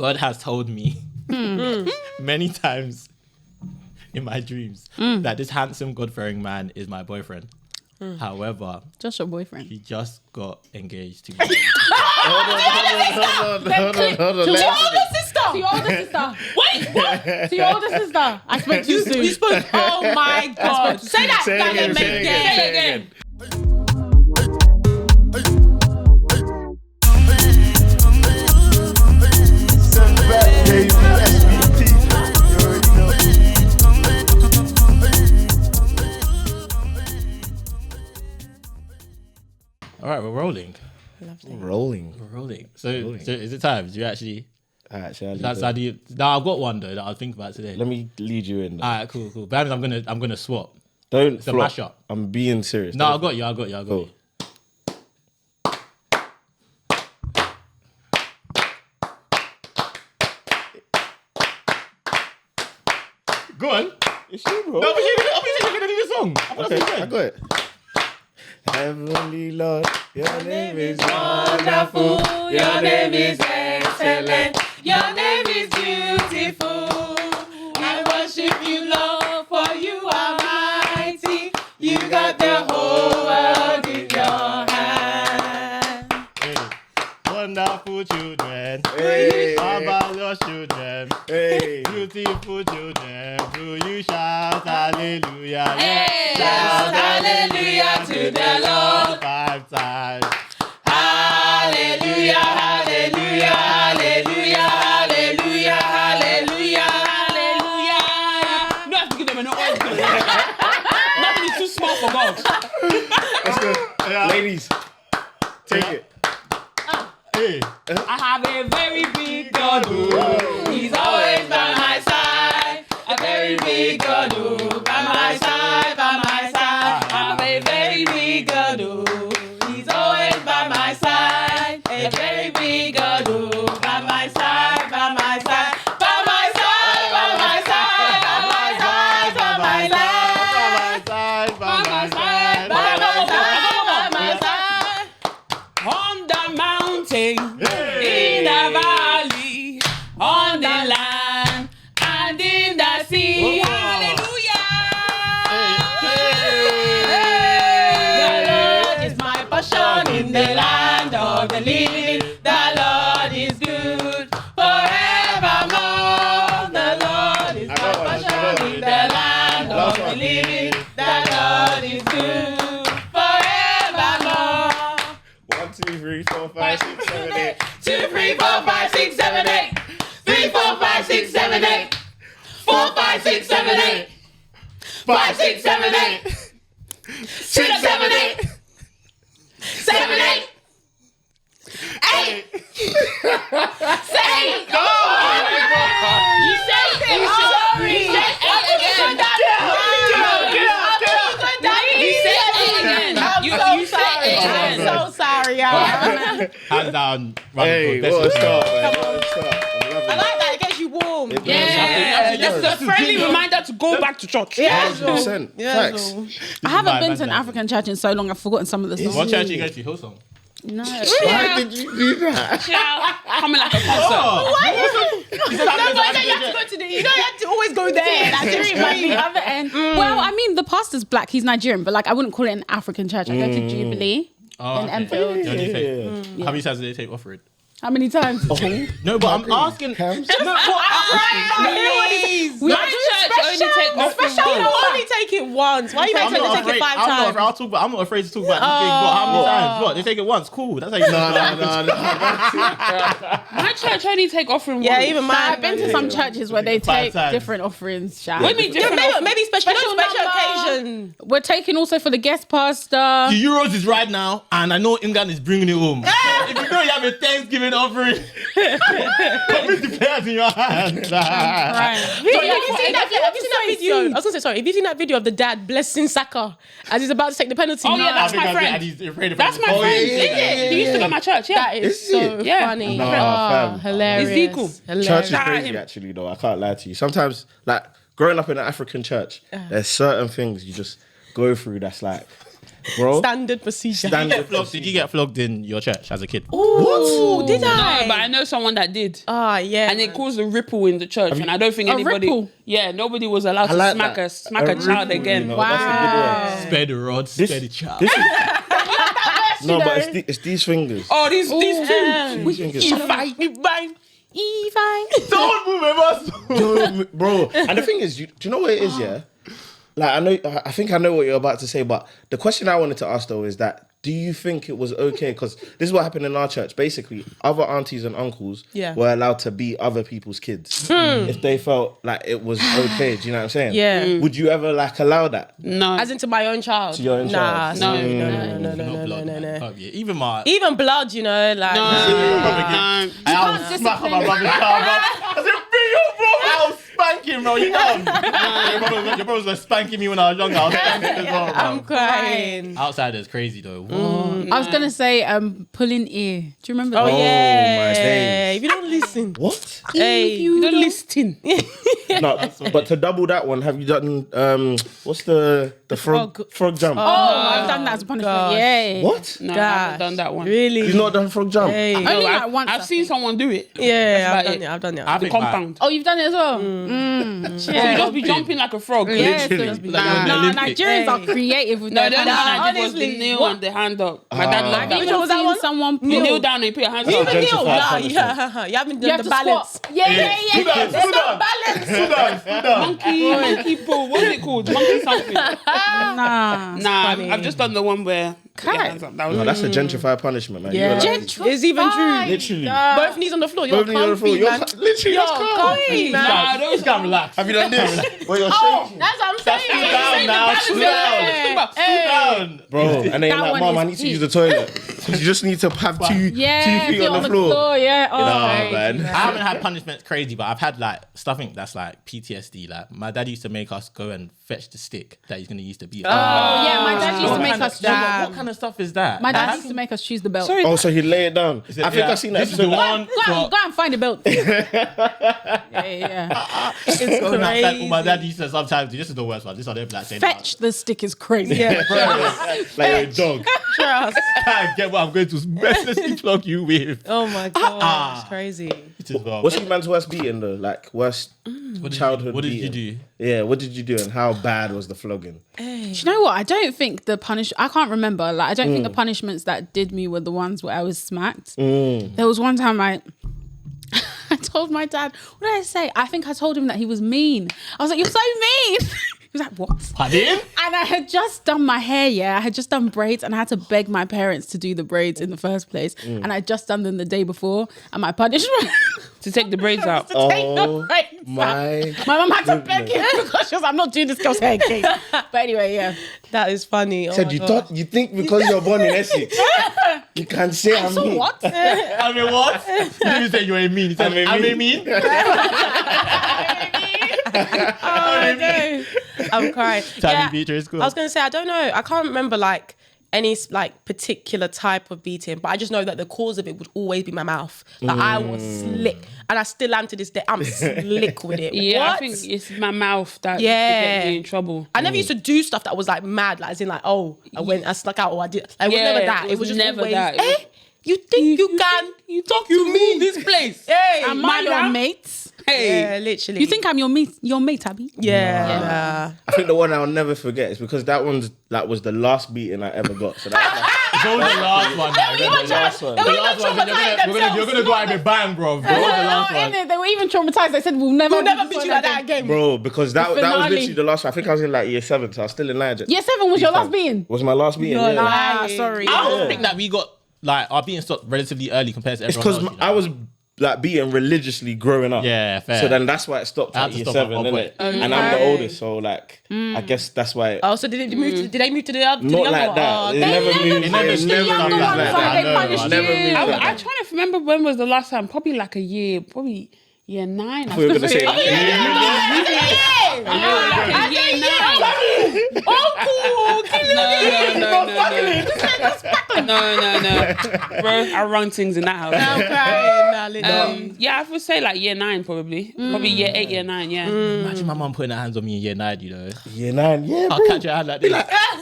God has told me many times in my dreams that this handsome, God-fearing man is my boyfriend. However, just your boyfriend. He just got engaged to me. Hold on. To your older sister. Wait, what? To your older sister. I spoke too soon. You spoke. Oh my God. Say that again. Say it again. All right, we're rolling. Rolling. So is it time? Do you actually? Alright, That's how do you? Now I've got one though that I'll think about today. let me lead you in. All right, cool. But that means I'm gonna swap. Don't It's a flop. mashup. I'm being serious. No, Don't I got you. Cool. Go on. It's you, bro. No, but you're gonna do the song. Okay, I got it. Heavenly Lord, your name is wonderful. Your name is excellent. Your name is beautiful. I worship you, Lord, for you are mighty. You got the whole world in your hand. Hey. Wonderful children. Hey. Marvelous children. Hey. Beautiful children. Do you shout hallelujah? Hey, shout hallelujah to the Lord. 5 times. Hallelujah, hallelujah, hallelujah, hallelujah, hallelujah, hallelujah. You don't have to give them an always good. Nothing is too small for God. Let's go. Yeah. Ladies, take it. Hey. I have a very big God who He's always by my side. A very big God who by my side, by my side. I have a very big God who He's always by my side. A very big God who by my side, by my side, by my side, by my side, by my side, by my side, by my side, by my side. On the mountain, in the valley, on the land, and in the sea. Hallelujah! The Lord is my portion in the land of the living. The Lord is good forevermore. The Lord is my portion in the land of the living. The Lord is good forevermore. 1, 2, 3, 4, 5, 6, 7, 8. 2, 3, 4, 5, 6, 7, 8. 3, 4, 5, 6, 7, 8. 4, 5, 6, 7, 8. 5, 6, 7, 8. 6, 7, 8. 7, 8. 8. Say, go on. You say it. You say it again. You say it again. You say it again. I'm so sorry, y'all. Hands down. Hey, what a start, man. What a start. I'm loving I it. like that. It gets you warm. Yeah. That's a friendly reminder to go back to church. Yeah. 100%. Facts. I haven't my been to an man. African church in so long. I've forgotten some of the songs. What church you go to? Hillsong. No. Why did you do that? Coming like a concert. You said No, but then you have to go to the. You don't have to always go there. Like, Like the other end. Well, I mean, the pastor's black. He's Nigerian, but like I wouldn't call it an African church. I go to Jubilee in Enfield. How many times do they take offering? How many times? No, but I'm asking. Cams? Please. We My church only take offering Special. once. Only take it once. Why you make I'm them not take it afraid. 5 I'm not times? afraid. I'm not afraid to talk about this thing. But how many times? What? They take it once. Cool. That's how you. No. My church only take offering Yeah, once. even mine. I've been to some churches where they Five take times. different offerings. Sha. What do you mean different offering? Maybe special number. occasion. We're taking also for the guest pastor. The Euros is right now, and I know England is bringing it home. If you know you have a Thanksgiving offering, commit the players in your hands. Right. Have you seen that video? I was gonna say sorry. Have you seen that video of the dad blessing Saka as he's about to take the penalty? Oh, yeah, that's my friend. That's my friend. He used to go to my church. Yeah. That is so Yeah. funny. Nah, fam. Hilarious. Ezekiel. Church is Shout out crazy, him. actually, though. I can't lie to you. Sometimes, like, growing up in an African church, there's certain things you just go through that's like, bro. Standard procedure. Standard. Did you get flogged in your church as a kid? Ooh, did No, I? but I know someone that did. Ah, yeah. And it caused a ripple in the church, and I don't think anybody. ripple? Yeah, nobody was allowed to like smack that. a child ripple, again. you know, that's a good word. Spare the rod, spare the child. This is, no, but it's these fingers. Oh, these two. These fingers. Don't move us. Bro, and the thing is, do you know what it is, yeah? Like, I think I know what you're about to say, but the question I wanted to ask though is that, do you think it was okay? Because this is what happened in our church. Basically, other aunties and uncles were allowed to be other people's kids if they felt like it was okay. Do you know what I'm saying? Yeah. Would you ever like allow that? No. As into my own child. To your own child? No. Even my. Even blood, you know, like. No. I'll smack my brother's child, bro. I said, bring your bro. I'll spank him, bro. You know. Your brothers were spanking me when I was younger. I was spanking as well, bro. I'm crying. Outside is crazy though. I was gonna say pulling ear. Do you remember that? Oh, my yeah. days. If you don't listen. What? Hey, You don't listen. No, but to double that one, have you done what's the frog jump? Oh, I've done that as a punishment. gosh. Yeah. What? No, I Gosh, haven't done that one. Really? You've not done frog jump? Hey. Only No, like once. I've seen someone do it. Yeah, That's I've done it. I The think, like, compound. Oh, you've done it as well. So you just be jumping like a frog. Yeah, Literally. so, Like, nah, Olympic. Nigerians are creative with No, their the only thing punishment. I did was the honestly, kneel what? and the hand up. My dad loved I've that. even was that seen one? someone You pull. kneel down and you put your hands That's up. a gentrified Yeah, punishment. you haven't You done have the to balance. squat. Yeah. Monkey pole. What's it called? Monkey something. Nah. Nah, I've just done the one where. put your hands up. That was No, that's a gentrified punishment, man. Yeah. You're like, It's even true. literally. Both knees on the floor. You're Both knees on the floor. comfy, You're man. literally You're that's calm. comfy, man. Nah, those Can't relax. Have you done this? Where you're Oh, shaking, that's what I'm saying. Sit down now. Sit down. Sit down. bro. And then you're That like, one Mom, I is need to peak. use the toilet. You just need to have two feet on the floor. Yeah. Oh, Nah, crazy. man. I haven't had punishments crazy, but I've had like stuffing that's like PTSD. Like my dad used to make us go and fetch the stick that he's gonna use to beat us. Oh, yeah, my dad used to make us What kind of stuff is that? My dad used to make us choose the belt. Sorry. Oh, so he lay it down. I think I've seen that This is the episode. one. Go and find the belt. yeah. It's So like, crazy. my dad used to sometimes do. This is the worst one. This one they're like saying, Fetch the stick is crazy. Yeah, Like you're a dog. trust. I get what I'm going to mercilessly flog you with. Oh my god, it's crazy. It is well. What's your man's worst beating though? Like worst childhood What did you beating? do? Yeah, what did you do and how bad was the flogging? Do you know what? I don't think I can't remember. Like, I don't think the punishments that did me were the ones where I was smacked. There was one time I told my dad, what did I say? I think I told him that he was mean. I was like, you're so mean. He was like, what? Pardon? And I had just done my hair, yeah. I had just done braids and I had to beg my parents to do the braids in the first place. And I had just done them the day before. And my punishment To take the braids out. to take the braids out. My My mum had to beg him because she was like, I'm not doing this girl's hair again. But anyway, yeah. That is funny. Oh said my you God. thought you think because you're born in Essex, you can say I'm So mean. what? I mean, what? You didn't say you were mean. You said, I'm mean. Oh, no. I'm crying. Tell me, Beatrice, go I was gonna say I don't know. I can't remember like any like particular type of beating, but I just know that the cause of it would always be my mouth. Like I was slick, and I still am to this day. I'm slick with it. Yeah, What? I think it's my mouth that Yeah. gets me in trouble. I never used to do stuff that was like mad, like as in like, oh, I snuck out or I did. Like, it was Yeah, never that. it It was was just never always, that. It was- you think you can? You talk to me this place. Hey, Am I your madam. mate? Hey. yeah, literally. You think I'm your mate, Abby? Yeah. I think the one I'll never forget is because that one's like was the last beating I ever got. So that's It's always the last one. man. Remember the last one. The last one. You're gonna go out with a bang, bro. It's always the last one. They were even traumatized. They said, we'll never beat you like that again. bro, because that was finale. literally the last one. I think I was in like year 7, so I was still in Niger. Year 7 was your last beating? Was my last beating? Yeah. Nah, sorry. I don't think that we got like our being stopped relatively early compared to It's everyone because else. I was like beating religiously growing up. Yeah, fair. So then that's why it stopped I had at to year stop 7, at one innit? point. And I'm the oldest, so like I guess that's why. Oh, so did they move? Did they move to the other? Not like that. It never moved. They never It moved never the moved younger like ones, that. like they punished Never you. moved like I'm that. trying to remember when was the last time. Probably like a year. Probably year 9. I I thought you were gonna say. Like a year 9. No. Bro, I run things in that house. I'm crying. Yeah, literally. Yeah, I would say like year 9 probably. Probably year 8, year 9, yeah. Imagine my mum putting her hands on me in year 9, you know. Year 9, yeah, I'll bro. catch your hand like this.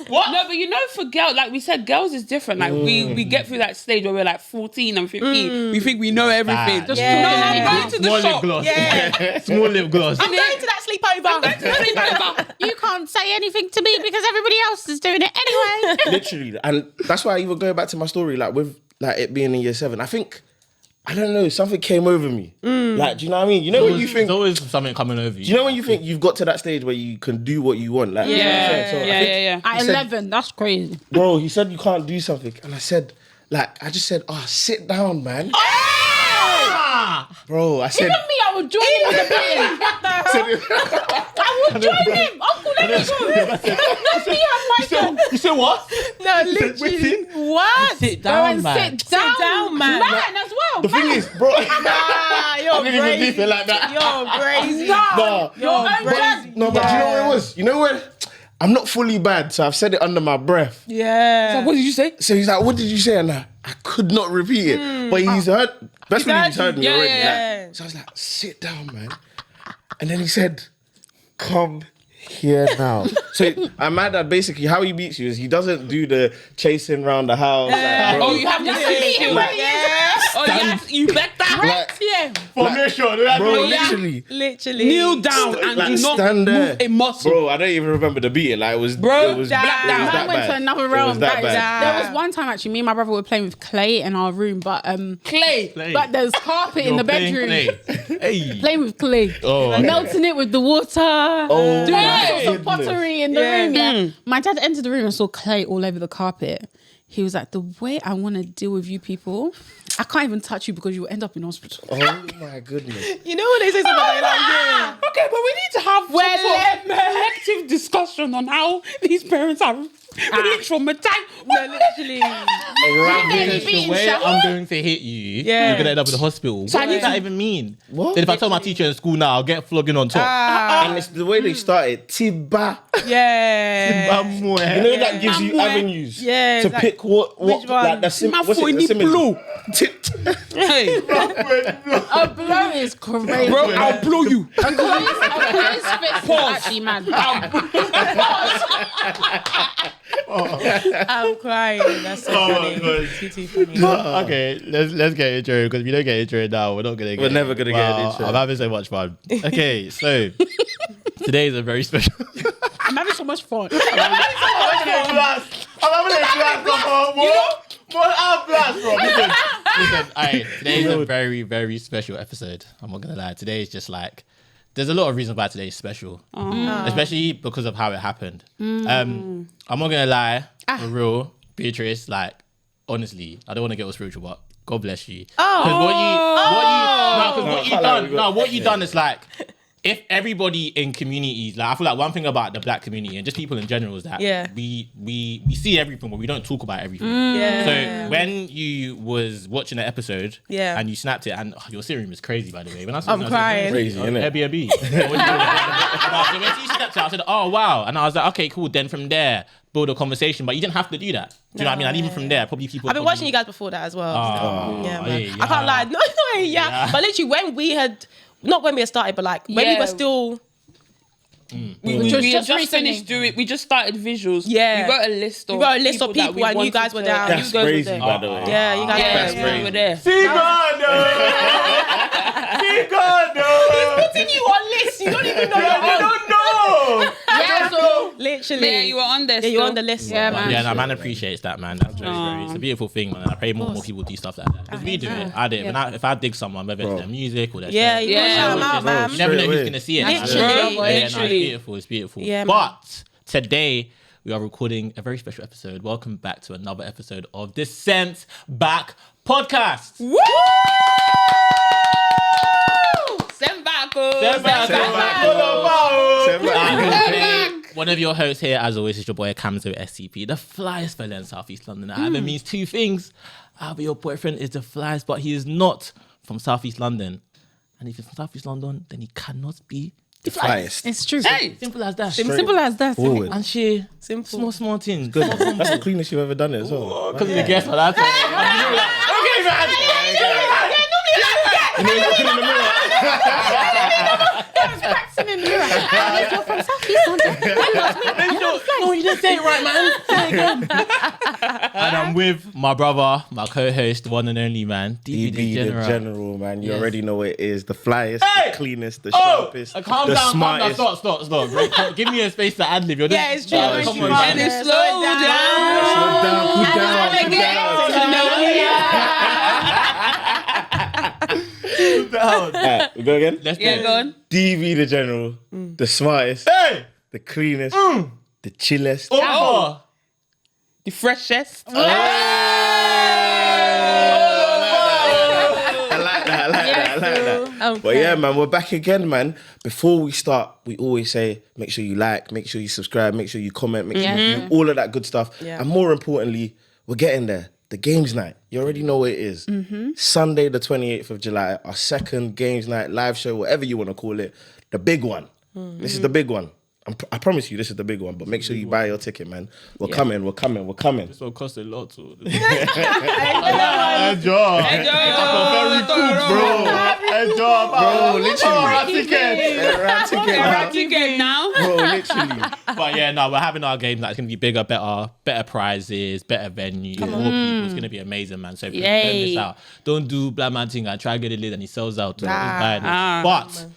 What? No, but you know, for girls, like we said, girls is different. Like we get through that stage where we're like 14 and 15. We think we know everything. Just No, I'm going to the Small lip shop. gloss. Yeah. Small lip gloss. I'm going to that sleepover. You can't say anything to me because everybody else is doing it anyway. Literally, and that's why even going back to my story, like with like it being in year 7, I think, I don't know, something came over me. Like, do you know what I mean? You know when you think, There's always something coming over you. do you know when you think you've got to that stage where you can do what you want? Like, you know what I'm saying? So I think, Yeah. At 11, that's crazy. bro, he said you can't do something, and I said, like, I just said, sit down, man. Bro, I said, Even me, I would join him in the meeting. I would join him. Uncle, let me go. Let me have my turn. You said what? No, literally. What? Sit Go down, and man. sit down, man. Man as well. the thing is, bro, Nah, I you're didn't even crazy. leave it like that. You're crazy. Nah. You're crazy. No, but do you know what it was? You know what? I'm not fully bad, so I've said it under my breath. Yeah. What did you say? So he's like, what did you say? And I could not repeat it. But he's heard, best believe he's heard me Yeah, already. yeah, Like, so I was like, sit down, man. And then he said, come here now. So my dad basically, how he beats you is he doesn't do the chasing around the house. Like, bro, Oh, you have to sit still. Oh, yes, you better. like, Formation. bro, literally. Literally. Kneel down and Like, do not stand there. move a muscle. Bro, I don't even remember the beating. Like, it was, Bro, it was, that- it was that that went bad. to another It realm. was that Guys. bad. There was one time actually, me and my brother were playing with clay in our room, but Clay. but there's carpet in the bedroom. Hey. Playing with clay, Oh, okay. melting it with the water, doing all my sorts of goodness. pottery in the room. Yeah. My dad entered the room and saw clay all over the carpet. He was like, the way I want to deal with you people, I can't even touch you because you will end up in hospital. Oh my goodness. You know when they say something like that? Okay, but we need to have some sort of collective discussion on how these parents are really traumatized. No, literally. Because the way I'm going to hit you, Yeah. you're gonna end up in the hospital. What does that even mean? What? Then if I tell my teacher in school now, I'll get flogging on top. And it's the way they started. Tiba. Yeah. You know that gives you avenues Yeah, to like- pick what which one? like the what's it, the symmetry. Hey, A blow is crazy. bro, I'll blow you. A close fist is actually mad. I'm crying. That's so funny. Too funny. Okay, let's get into it because if we don't get into it now, we're not gonna get. We're never gonna get Wow, into it. I'm having so much fun. Okay, so today is a very special. I'm having so much fun. I'm having a blast, bro. Listen, alright, today is a very, very special episode. I'm not gonna lie. Today is just like, there's a lot of reasons why today is special, especially because of how it happened. I'm not gonna lie, for real, Beatrice. Like, honestly, I don't want to get all spiritual, but God bless you. What you done is like, if everybody in communities, like I feel like one thing about the black community and just people in general is that we see everything, but we don't talk about everything. Yeah. So when you was watching the episode and you snapped it, and your sitting room is crazy, by the way. When I saw I'm it, I was crying. like, Crazy, innit? Airbnb. So when you snapped it, I said, oh wow. And I was like, okay, cool. Then from there, build a conversation. But you didn't have to do that. Do you know what I mean? And even from there, probably people... I've been watching you guys before that as well. Yeah, man. yeah. I can't lie. No, yeah. But literally, when we had, not when we had started, but like when we were still. We just finished doing. We just started visuals. Yeah. we wrote a list of. We wrote a list of that people we and you wanted guys were to- down. That's You guys were crazy, there. by the way. Yeah, you guys That's were crazy. there. Putting you on lists, you don't even know you're on. Yeah, so Literally. Yeah, you were on there. Yeah, you were still. on the list. Yeah, man. Yeah, no, man appreciates that, man. That's very, it's a beautiful thing, man. I pray more people do stuff like that. Because we do it. I did. Yeah. If I dig someone, whether it's their music or their Yeah, show, you gotta shout them Yeah. out, man. you never know Straight who's away. going to see it. man. Literally. Yeah, no, Literally. it's beautiful. It's beautiful. Yeah, man. But today, we are recording a very special episode. Welcome back to another episode of the Sent Back Podcast. Woo! Send back, oh. Send back. Send back. One of your hosts here, as always, is your boy Kamzo SCP, the flyest fella in Southeast London. That either means two things. Either your boyfriend is the flyest, but he is not from Southeast London. And if he's from Southeast London, then he cannot be the flyest. it's true. Hey, Simple as that. Simple as that. Forward. And she, Simple. small things. Good. That's the cleanest you've ever done it as well. Because of the guest for that time. Okay, man. You know, he's looking in the mirror. Practicing in the mirror. If you're from South East London, No, you didn't say it right, man. And I'm with my brother, my co-host, the one and only man, DB DB the General, man. You Yes. already know what it is. The flyest, Hey! the cleanest, the Oh, sharpest, calm the down, smartest. Stop. Give me a space to ad lib. Yeah, it's true. Oh, Come it's on, true. man. And slow down. Cool down. Alright, we go again. Let's Yeah, go. go on. DB the General, the smartest, Hey! the cleanest, the chillest. Oh! The freshest. I like that. But yeah, man, we're back again, man. Before we start, we always say, make sure you like, make sure you subscribe, make sure you comment, make sure you do all of that good stuff. Yeah. And more importantly, we're getting there. The games night. You already know what it is. Sunday, the 28th of July, our second games night live show, whatever you want to call it. The big one. This is the big one. I promise you, this is the big one. But make sure you buy your ticket, man. We're coming. This will cost a lot to. Enjoy. Bro, literally. Ticket now. Bro, literally. But yeah, no, we're having our game that's going to be bigger, better prizes, better venue, more people. It's going to be amazing, man. So if you don't miss out, don't do black man thing and try to get it lit and he sells out. But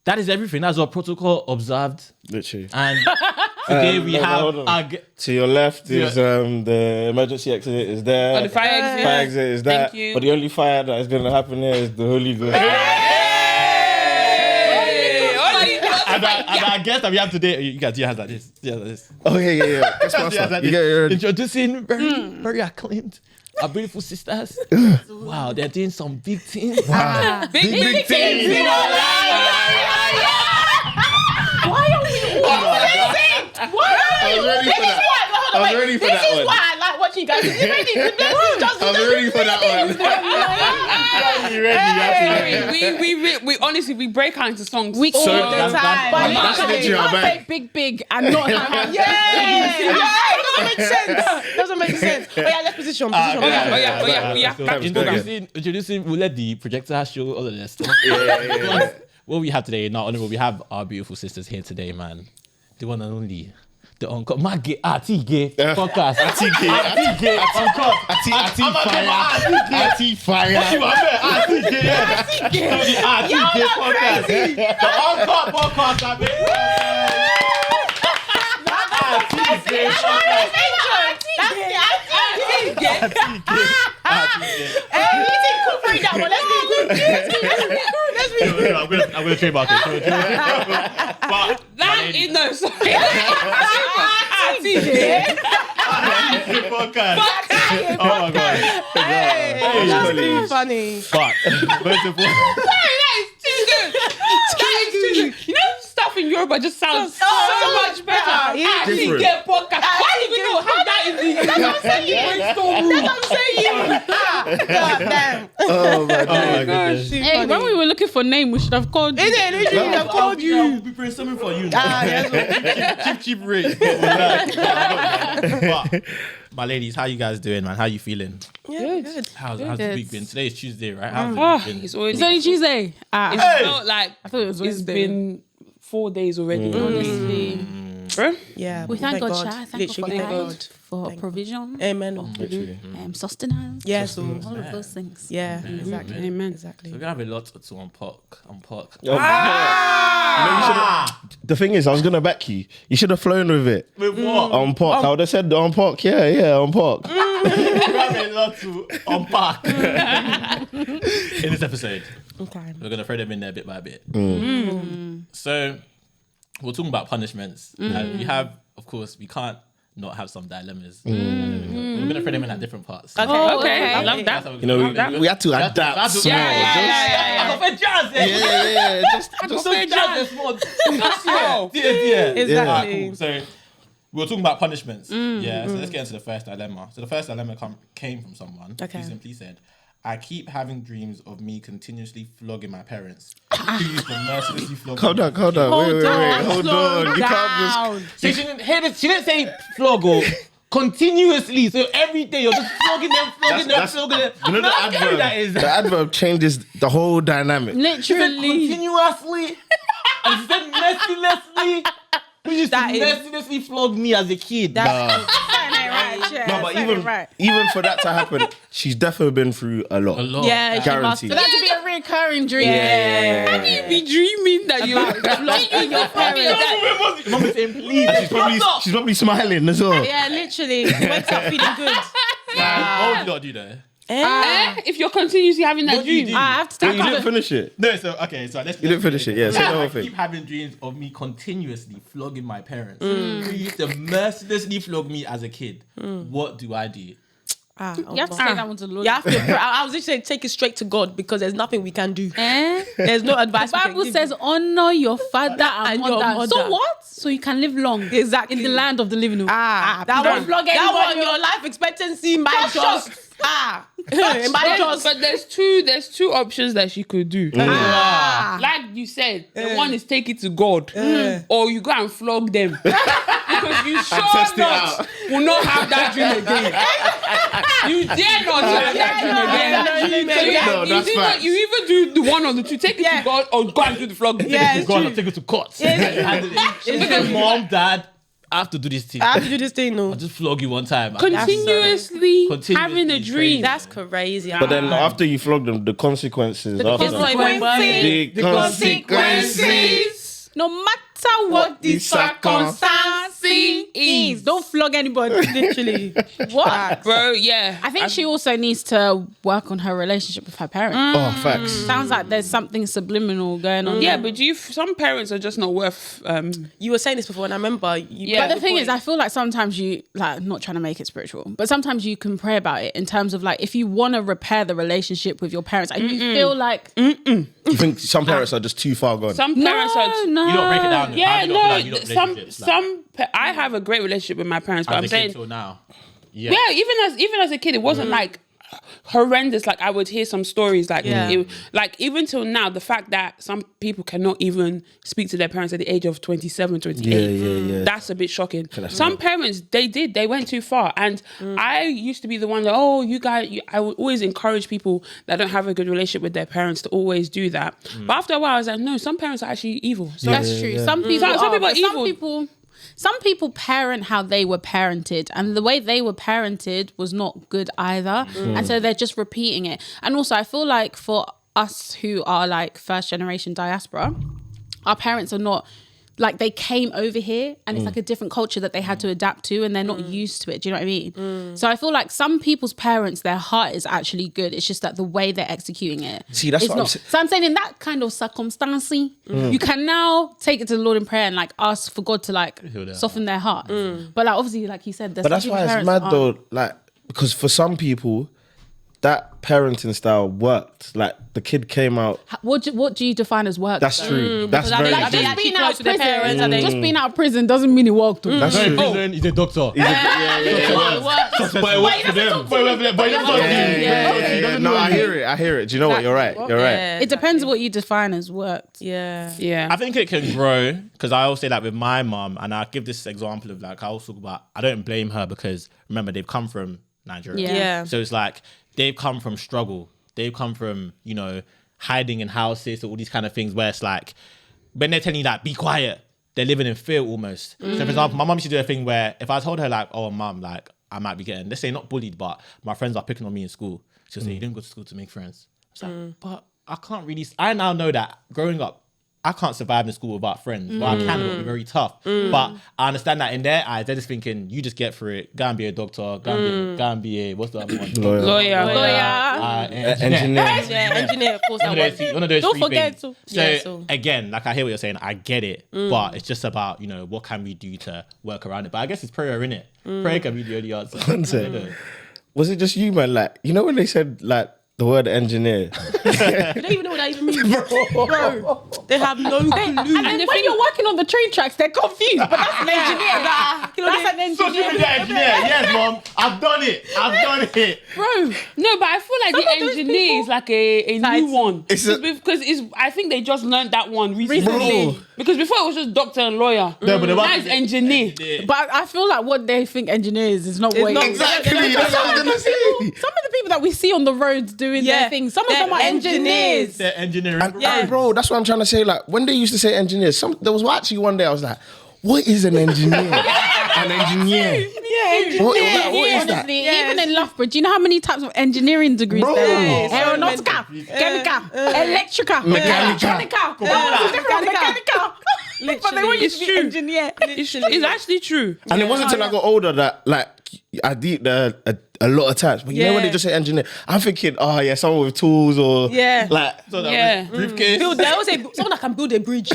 that is everything. That's our protocol observed. Literally. And today we have hold on. our... To your left is the emergency exit is there. Oh, the fire exit. Fire exit is that. Thank you. But the only fire that is going to happen here is the Holy Ghost. And I guess that we have today, you guys, has like this. Yeah, like this. Oh, yeah. Guess what, Yeah, son? like You this. get your... Introducing very acclaimed, our beautiful sisters. Wow, they're doing some big things. Big things. why are we all Why are I was ready for that. I was ready for that This is one. why I like watching you guys. This is just I was ready for that one. We honestly we break out into songs. We So all the that's- time. that's- But that's you literally our can't bag. say big and not have Doesn't make sense. Oh yeah, let's position. Oh yeah. Introducing, we'll let the projector show all of this stuff. What we have today, not only will we have our beautiful sisters here today, man. The one and only, the Uncut, my gay, gay podcast. Fire. I'm gonna trademark it. But That is no sorry. podcast. Oh my god. That's too funny. But first of all, That is too good. You know, stuff in Yoruba just sounds so much better. Different. Get podcast. Why do we know how that is? That's what I'm saying. God damn. Oh my goodness. Hey, when we were looking for name, we should have called you. I've called you. We'll be brainstorming for you. Cheap rate. But my ladies, how you guys doing, man? How you feeling? Yeah, good. How's the week been? Today is Tuesday, right? How's the Oh, week been? it's already. It's only Tuesday. It's Hey! felt like I thought it was it's Wednesday. been 4 days already. Honestly. Bro. Yeah. We thank God, Sha. Thank Literally, God thank for God. life, for provision, Amen. Literally. sustenance, Yes. all of those things. Yeah. Exactly. Amen. Exactly. We're gonna have a lot to unpack. The thing is, I was gonna back you. You should have flown with it. With what? On park. I would have said on park. Yeah, on park. We have a lot to unpack in this episode. Okay. We're gonna throw them in there bit by bit. So we're talking about punishments. And we have, of course, we can't not have some dilemmas. We're gonna throw them in at different parts. Okay. Oh, Okay. okay. I love That's that. how we're You know, gonna- we had to adapt small. Yeah. Yeah. Just Exactly. So we were talking about punishments. Yeah. So let's get into the first dilemma. So the first dilemma came from someone Okay. who simply said, "I keep having dreams of me continuously flogging my parents. Who used to mercilessly flog Calm me." down. Wait. Hold on. You can't just... So she didn't say flog or continuously. So every day you're just flogging them. You know, How scary that is. the adverb changes the whole dynamic. Literally. Continuously. And she said mercilessly. You used to mercilessly flog me as a kid. No, but even for that to happen, she's definitely been through a lot. Yeah, she must. Guaranteed. For that to be a recurring dream. How do you be dreaming that you're flogging your parents? Mom is saying, please. And she's probably smiling as well. Yeah, literally. Wakes up feeling good. What would you not do there? If you're continuously having that What do you dream. do? I have to You didn't finish it. No, so let's. You didn't finish it, yeah. Say the whole I thing. keep having dreams of me continuously flogging my parents. Who used to mercilessly flog me as a kid. What do I do? You have to say that one to the Lord. You have to pray. I was just saying, take it straight to God because there's nothing we can do. There's no advice. The Bible says, honor your father and your mother. mother. So what? So you can live long. Exactly. In the land of the living. That don't flog that anyone. one, your life expectancy might just it might just. But there's two options that she could do. Like you said, the one is take it to God, or you go and flog them because you will not have that dream again. You dare not have that dream again. So you either do the one or the two. Take it to God or go and do the flogging. Take it to God or take it to court. Because mom, dad, I have to do this thing. I have to do this thing, no. I'll just flog you one time. Continuously having a dream. That's crazy. But then after you flog them, the consequences. consequences. The consequences. No matter what the circumstance is. Don't flog anybody. Literally. What? Bro, yeah. I think she also needs to work on her relationship with her parents. Oh, facts. Sounds like there's something subliminal going on. Yeah, but some parents are just not worth. You were saying this before, and I remember you. Yeah. But the thing is, I feel like sometimes you, like, not trying to make it spiritual, but sometimes you can pray about it in terms of like, if you want to repair the relationship with your parents and you feel like... You think some parents are just too far gone? Some parents are. No. You don't break it down. Yeah, How do you not feel like you don't relationships, I have a great relationship with my parents, but as I'm a kid saying, till now. Yeah. even as a kid, it wasn't like horrendous. Like I would hear some stories, like like even till now, the fact that some people cannot even speak to their parents at the age of 27, 28, that's a bit shocking. Some parents, they went too far, and I used to be the one that I would always encourage people that don't have a good relationship with their parents to always do that. But after a while, I was like, no, some parents are actually evil. So That's true. Some people are evil. Some people parent how they were parented, and the way they were parented was not good either. And so they're just repeating it. And also, I feel like for us who are like first generation diaspora, our parents are not like, they came over here and it's like a different culture that they had to adapt to, and they're not used to it. Do you know what I mean? So I feel like some people's parents, their heart is actually good. It's just that the way they're executing it. See, that's is what not. I'm saying. So I'm saying in that kind of circumstance, you can now take it to the Lord in prayer and like ask for God to like soften their heart. But like obviously, like you said, there's But that's some why people's it's parents mad aren't. though, like, because for some people, that parenting style worked. Like, the kid came out. What do you define as work? That's true. That's are very they true. actually Just being out close of to their prison, parents? just being out of prison doesn't mean it worked. That's Not in true. prison, he's a doctor. Yeah. But it works for them. But No, I hear it. Do you know what? You're right. It depends what you define as worked. yeah. I think it can grow, because I always say that with my mum, and I give this example of like, I always talk about, I don't blame her because remember, they've come from Nigeria. Yeah. So it's like, they've come from struggle. They've come from, hiding in houses or all these kind of things where it's like, when they're telling you that, be quiet, they're living in fear almost. So for example, my mum used to do a thing where if I told her like, oh mum, like I might be getting, let's say not bullied, but my friends are picking on me in school. She'll say, you didn't go to school to make friends. I was like, but I can't really, I now know that growing up, I can't survive in school without friends. Well, I can, but it'll be very tough. But I understand that in their eyes, they're just thinking, you just get through it. Go and be a doctor. Go and be a, what's the other one? Lawyer. Engineer. Engineer, of course. One of those Don't three forget things. to. So again, like I hear what you're saying, I get it, but it's just about, what can we do to work around it? But I guess it's prayer, innit? Prayer can be the only answer. Was it just you, man? Like, when they said like the word engineer. You don't even know what that even means. Bro, they have no clue. And then when you're working on the train tracks, they're confused. But that's an engineer. That's an Social engineer. media engineer. Yes, mom. I've done it. Bro, No, but I feel like the engineer is like a new one. It's Because I think they just learned that one recently. Bro. Because before it was just doctor and lawyer. No, but the now it's engineer. but I feel like what they think engineers is not what not it is. Exactly. That's what I was gonna say. Some of the people that we see on the roads doing their things, some of them are engineers. They're engineering. And bro, that's what I'm trying to say. Like when they used to say engineers, there was actually one day I was like, what is an engineer? An engineer. What is that? Honestly, even in Loughborough, do you know how many types of engineering degrees Bro. there are? Yeah, Aeronautical, chemical, electrical, Mechanical. mechanical. But they want you to be true. engineer. It's actually true. And it wasn't until I got older that like I did a lot of times. But you know when they just say engineer, I'm thinking, oh yeah, someone with tools or like So that Yeah. briefcase. They always say someone that can build a bridge.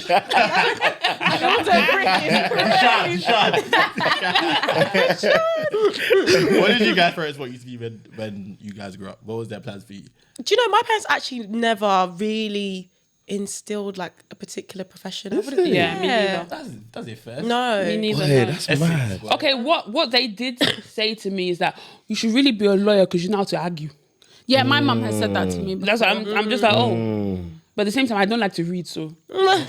What did you guys first? What used to be when you guys grew up? What was their plans for you? Do you know my parents actually never really instilled like a particular profession? Yeah, me neither. That's it first. No. Me neither. hey, no. that's mad. Okay, what they did say to me is that you should really be a lawyer because you know how to argue. Yeah, my mum has said that to me. That's why I'm just like, oh. But at the same time, I don't like to read, so. Yeah,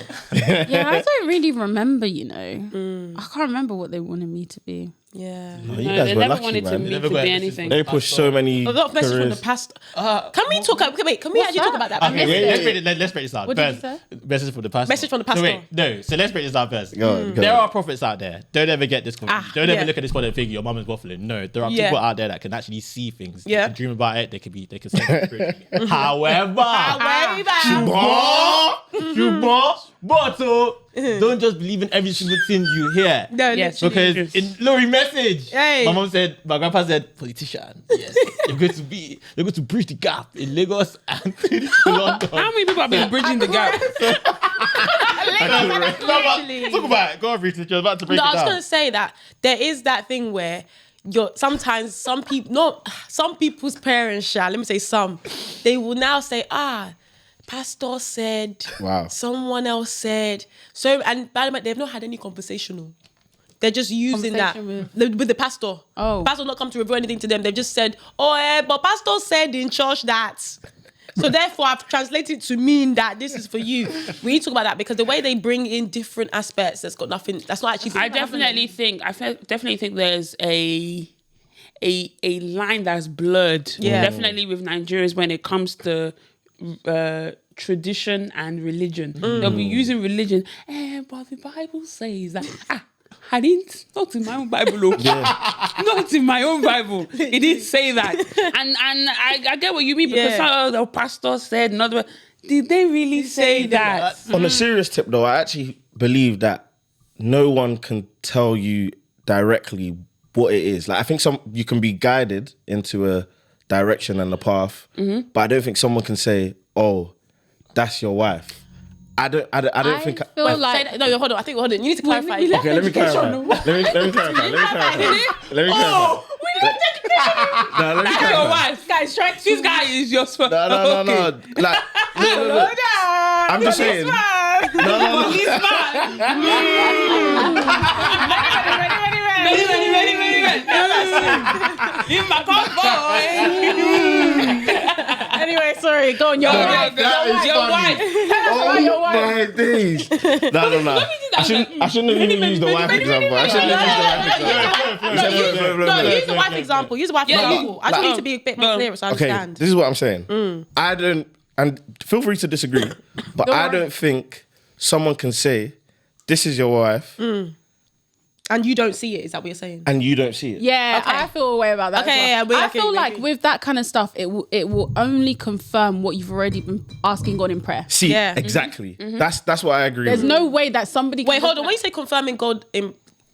I don't really remember, you know. I can't remember what they wanted me to be. Yeah. Oh, you No, guys they were never lucky, wanted man. me never to got be a anything. They pushed so many A lot of messages from the careers. past. Can we talk? Wait, can we actually talk about that? Okay, missed wait, it. let's break this down. What did you First, say? message from the pastor. Message from the pastor. So wait, no. So let's break this down first. Go on. There are prophets out there. Don't ever get this confused. Don't yeah. ever look at this one and think your mum is waffling. No, there are Yeah. people out there that can actually see things. They Yeah. can dream about it. They can say it spiritually. However, but don't just believe in every single thing you hear. No, Yes. literally. Because in Lori message, Hey. my grandpa said, politician. Yes, you're going to bridge the gap in Lagos and to London. How many people have been bridging the gap? Talk about it. Go on, research. You're about to break No, it I was down. gonna say that there is that thing where sometimes some people's parents, let me say some, they will now say, pastor said, Wow. someone else said, so, and by the way, they've not had any conversational. They're just using that Conversation with the pastor. Oh. Pastor will not come to reveal anything to them. They've just said, but pastor said in church that. So therefore, I've translated to mean that this is for you. We need to talk about that because the way they bring in different aspects, that's got nothing. That's not actually. I definitely think there's a line that's blurred. Yeah. Definitely with Nigerians when it comes to tradition and religion. They'll be using religion. But the Bible says that. I didn't. Not in my own Bible. Not in my own Bible. It didn't say that. And I get what you mean because the pastor said another. Did they really say that? On a serious tip, though, I actually believe that no one can tell you directly what it is. Like, I think you can be guided into a direction and a path, but I don't think someone can say, "Oh, that's your wife." I don't think. feel like No, hold on. You need to clarify. Okay, let me clarify. Let me clarify. No, let me Your clarify. wife. guys, try This guy is your son. No. Like, no. I'm just saying. No. In my boy. Anyway, sorry, go on. Your wife. Your wife. Oh my days. No. I shouldn't have even used the wife example. I shouldn't have used the wife example. No, use the wife example. Use the wife example. I just need to be a bit more clear so I Okay, understand. this is what I'm saying. I don't, and feel free to disagree, but I don't think someone can say, this is your wife, And you don't see it. Is that what you're saying? and you don't see it. Yeah, Okay. I feel a way about that. Okay, as well. yeah, I okay, feel we like agree. with that kind of stuff, it will only confirm what you've already been asking God in prayer. See, Yeah. exactly. That's what I agree There's with. no way that somebody. Wait, can hold on. When you say confirming God,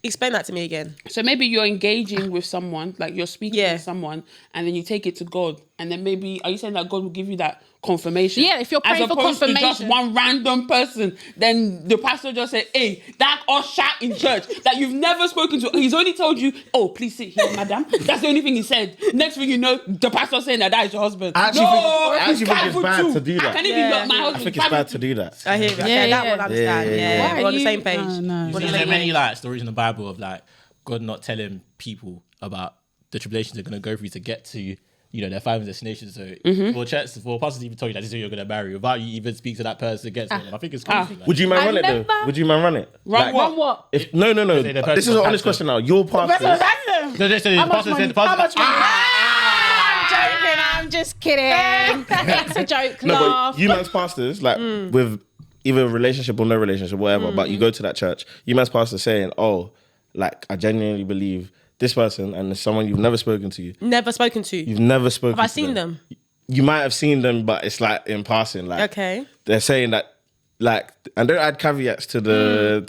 explain that to me again. So maybe you're engaging with someone, like you're speaking Yeah. with someone, and then you take it to God, and then maybe, are you saying that God will give you that confirmation? Yeah, if you're praying for As opposed to just confirmation. one random person, then the pastor just said, hey, that usher in church that you've never spoken to, he's only told you, oh, please sit here, madam. That's the only thing he said. Next thing you know, the pastor saying that is your husband. I actually think it's bad to do I that. can even look my I husband. think it's bad to do that. I hear you. Yeah, Okay, that yeah. one I understand. Yeah, Yeah, yeah, we're on the same page. Oh, no. See, there are many like stories in the Bible of like God not telling people about the tribulations they're going to go through to get to, their final destination. So for pastors to even tell you that this is who you're going to marry without you even speak to that person against them, I think it's crazy. Like, Would you mind I run it though? remember- Would you mind run it? Run what? What? If no. the person This is an was honest pastor. question now. Your pastors. No, they said the pastor said the pastor. I'm joking. I'm just kidding. It's a joke. No, Laugh. but you man's pastors, like with either relationship or no relationship, whatever, but you go to that church, you man's pastor saying, oh, like, I genuinely believe this person and there's someone you've never spoken to. Never spoken to. You've never spoken to Have I seen them? You might have seen them, but it's like in passing. Like, Okay. they're saying that, like, and don't add caveats to the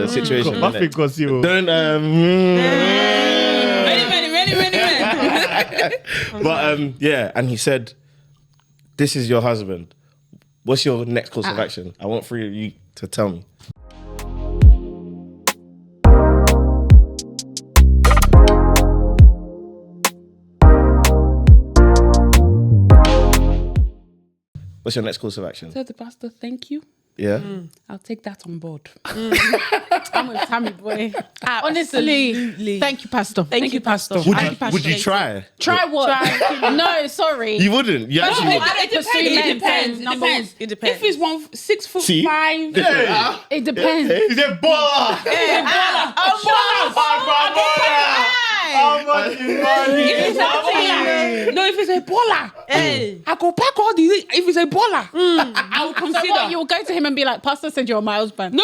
situation. Nothing innit? because you. Don't, Ready. But yeah, and he said, this is your husband. What's your next course of action? I want three of you to tell me. What's your next course of action? Tell the pastor, thank you. Yeah? I'll take that on board. I'm with Tammy boy. Honestly, thank you, Pastor. Thank you, Pastor. Would you try? Try what? No, sorry. You wouldn't. You actually no, would. I don't pursue men. It depends. Number one. It depends. If he's 6 foot See? 5, It depends. He's a baller. if it's a baller, I go pack all these. If it's a baller, I will consider. So what, you'll go to him and be like, Pastor said you're my husband. No.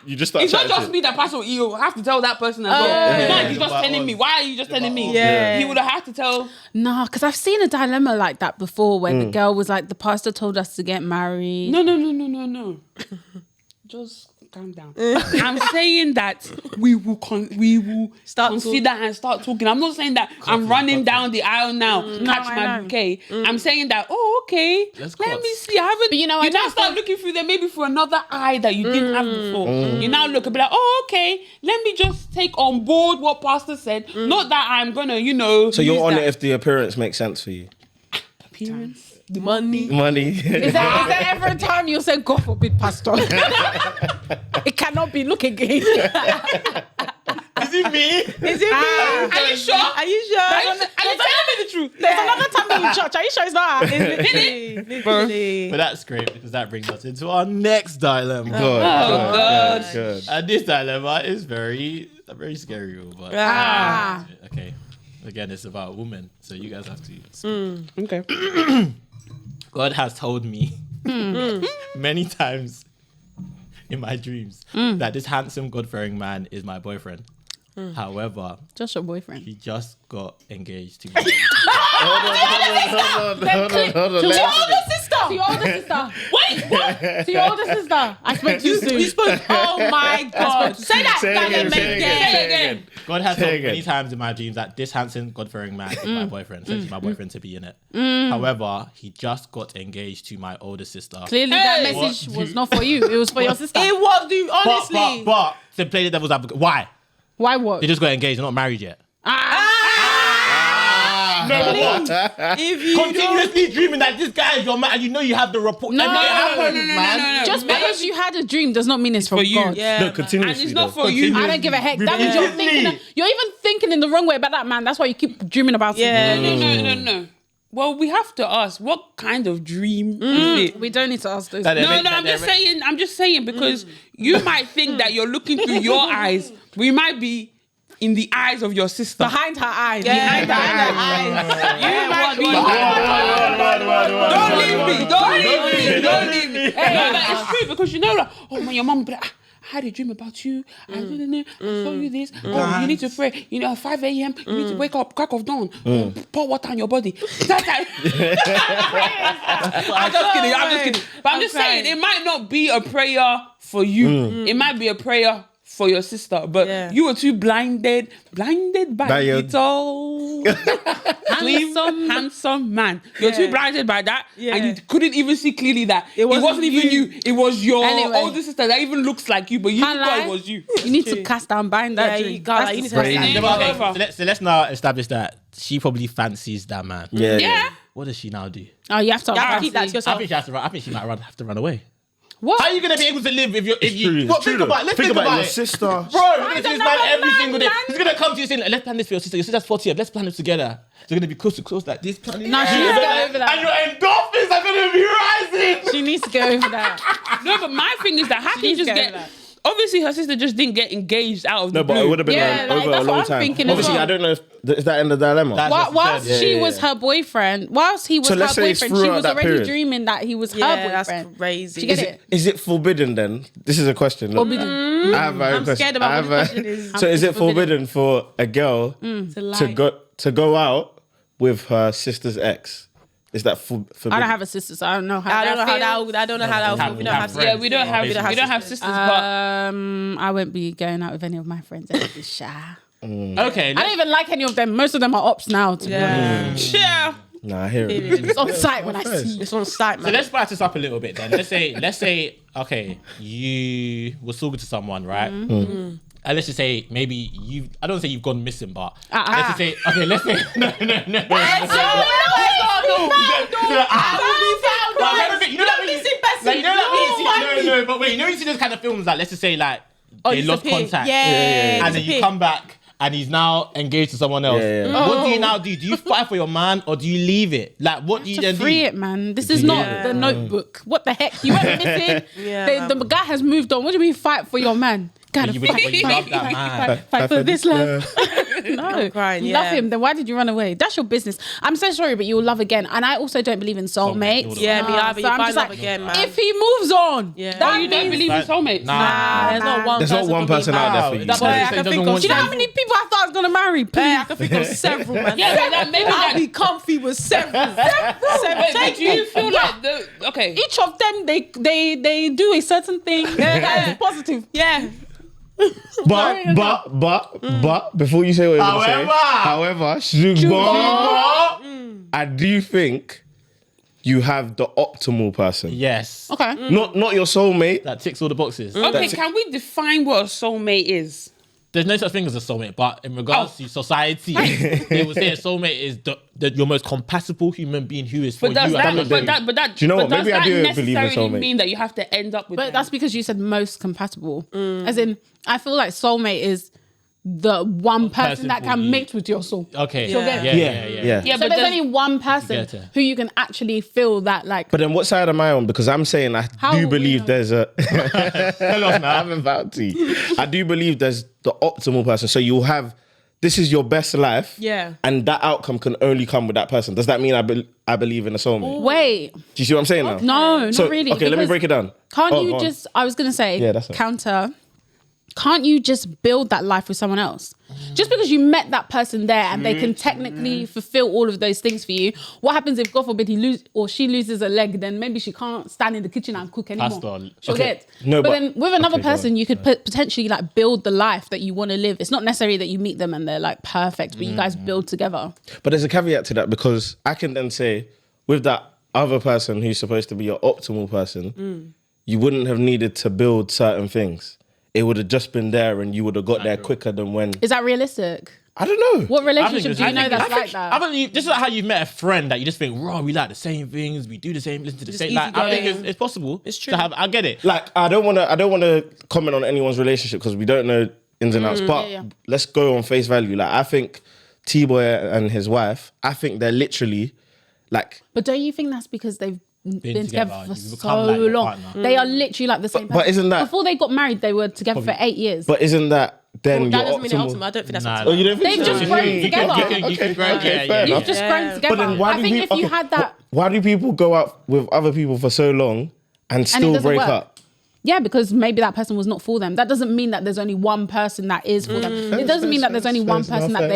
You just start It's not chatting just shit. me that pastor. You have to tell that person as well. It's not like he's just telling me. Why are you just telling me? Yeah. He would have had to tell. No, because I've seen a dilemma like that before where the girl was like, the pastor told us to get married. No. Just calm down. I'm saying that we will Start consider and start talking. I'm not saying that I'm running down the aisle now, catch I my know. bouquet. I'm saying that, okay, Let's let cut. me see. I haven't. But you know, I you now don't start think- looking through there maybe for another eye that you didn't have before. You now look and be like, oh, okay, let me just take on board what pastor said. Not that I'm gonna, So you're use on that it if the appearance makes sense for you. appearance. The money. Money. Is there ever a time you'll say, God forbid, Pastor? It cannot be. Look again. Is it me? Is it me? Are you sure? Are you sure? Are you telling me the truth? There's another time in church. Are you sure it's not? Literally. But that's great because that brings us into our next dilemma. God. And this dilemma is very scary. But okay, again, it's about a woman, so you guys have to speak. Okay. God has told me many times in my dreams that this handsome, God-fearing man is my boyfriend. However, Just your boyfriend. he just got engaged to me. Hold on. To your older sister. To your older sister. Wait, what? To your older sister. I spoke too soon. You spoke. Oh my God. Say that. Say it again. God has Say told me again. many times in my dreams that this handsome, God-fearing man is my boyfriend. So he's my boyfriend to be in it. However, he just got engaged to my older sister. Clearly, that message was not for you. It was for your sister. It was, dude. Honestly. But to play the devil's advocate, why? Why what? They just got engaged, they're not married yet. If you Continuously dreaming that this guy is your man and you know you have the report. No, And it happens, man. Just because you had a dream does not mean it's from for you. God. Yeah. No, And continuously. it's not though. for you. I don't give a heck. That means you're thinking. You're even thinking in the wrong way about that man. That's why you keep dreaming about Yeah. it. No. Well, we have to ask what kind of dream is it? We don't need to ask those. That- No, that- I'm just saying because you might think that you're looking through your eyes. We might be in the eyes of your sister. Behind her eyes. Yeah. Behind her eyes. You might be. Don't leave me. No, but it's true because you know, like, oh man, your mom will be like, I had a dream about you. I saw you this. Oh, you need to pray. You know, at 5 a.m. You need to wake up, crack of dawn, pour water on your body. That time. I'm just kidding. But I'm just saying, it might not be a prayer for you. It might be a prayer for your sister, but you were too blinded by your- it all. handsome man. You're too blinded by that, and you couldn't even see clearly that it wasn't even you. It was your older sister that even looks like you, but you thought it was you. You need to cast down, bind that dream. You got you need to crazy. So let's now establish that she probably fancies that man. Yeah. What does she now do? Oh, you have to keep that to I yourself. think she has to run. I think she might have to run away. What? How are you gonna be able to live if you? Let's think about your sister. Bro, look at this man every single day. He's gonna come to you saying, "Let's plan this for your sister. Your sister's 40th. Let's plan this together." They're gonna be close to close like this. No, she needs to go over that. And your endorphins are gonna be rising. She needs to go over that. No, but my thing is that how can you just get... Obviously, her sister just didn't get engaged out of the blue. But it would have been over a that's long what I'm time. thinking as Obviously, well. I don't know if is that in the dilemma. Whilst she Yeah. was her boyfriend, whilst he was So her let's say it's boyfriend, she throughout was that already period. dreaming that he was her That's boyfriend. crazy. Do you get it? Is it forbidden then? This is a question. Look. Forbidden. I have my own I'm question. scared about I what have the question is. So is it forbidden for a girl to go out with her sister's ex? Is that forbidden? I don't have a sister, so I don't know how. I don't know how that. that. I don't know how that. We don't have. Yeah, we don't have sisters, but I won't be going out with any of my friends. It's shy. Okay. I don't even like any of them. Most of them are ops now. To be honest. yeah. Nah, I hear it. It's on site when I see. It's on site, So man. let's spice this up a little bit then. Let's say, okay, you were talking to someone, right? And let's just say maybe I don't say you've gone missing, but let's just say, okay, let's say, no. But wait, you know you see those kind of films like, let's just say like, they lost contact. And then you come back and he's now engaged to someone else. What do you now do? Do you fight for your man or do you leave it? Like, what do you then do? Free it, man. This is not the Notebook. What the heck? You went missing. The guy has moved on. What do you mean fight for your man? Gotta You love that man. fight for this love. No, crying, you love yeah. him. Then why did you run away? That's your business. I'm so sorry, but you will love again. And I also don't believe in soulmates. Yeah, me either. You I'm find just love like, again, man. if he moves on, Yeah. that You don't means- believe in soulmates? Nah. There's not one. There's not one person out there for you. That Boy, I person can doesn't think of want Do you know you. how many people I thought I was gonna marry? I Please. can think of several, man. Yeah, but that, maybe I'll that... be comfy with several. Wait, do you feel like the... Okay. Each of them, they do a certain thing that is positive. Yeah. But before you say what you're gonna say, however, I do think you have the optimal person. Yes. Okay. Not your soulmate. That ticks all the boxes. Okay, can we define what a soulmate is? There's no such thing as a soulmate, but in regards to society, they would say a soulmate is your most compatible human being who is for But does you. that, and but Do you know what? does Maybe I that do believe in necessarily soulmate. mean that you have to end up with But them? that's because you said most compatible. As in, I feel like soulmate is the one person that for can you. mate with your soul. Okay. She'll get it. Yeah. Yeah, So but there's does- only one person Get it. who you can actually feel that like. But then what side am I on? Because I'm saying I How do will we believe know? there's a... I'm about to. I do believe there's the optimal person. So you'll have... This is your best life. Yeah. And that outcome can only come with that person. Does that mean I believe in a soulmate? Wait, Do you see what I'm saying now? no, So, not really. okay, let me because break it down. Can't Oh, you go on. just? I was gonna say, Yeah, that's it. counter. Can't you just build that life with someone else? Just because you met that person there and they can technically fulfill all of those things for you. What happens if, God forbid, she loses a leg? Then maybe she can't stand in the kitchen and cook anymore. Pastor, She'll okay. get. No, but but- then with another okay, go person, on. you could potentially like build the life that you want to live. It's not necessary that you meet them and they're like perfect, but you guys build together. But there's a caveat to that because I can then say, with that other person who's supposed to be your optimal person, you wouldn't have needed to build certain things. It would have just been there and you would have got there quicker than when... Is that realistic? I don't know. What relationship it's- do you know I that's think- like that? I think this is like how you've met a friend that you just think, raw, we like the same things, we do the same, listen to the same. Like, I think easygoing. it's possible. It's true. To have, I get it. Like, I don't want to comment on anyone's relationship because we don't know ins and outs, but yeah. let's go on face value. Like, I think T-Boy and his wife, I think they're literally like... But don't you think that's because they've been together together, for you so become like your long? partner. They are literally like the same person. But isn't that... Before they got married, they were together for 8 years. But isn't that then That your doesn't mean optimal... ultimate. I don't think that's Nah, optimal. Oh, you don't think They've so? just grown You together. can grow. Okay, fair Yeah. You've enough. just grown together. But then why I do think we, if you had that... Why do people go out with other people for so long and still doesn't break work? up? Yeah, because maybe that person was not for them. That doesn't mean that there's only one person that is for them. It doesn't mean that there's only one person that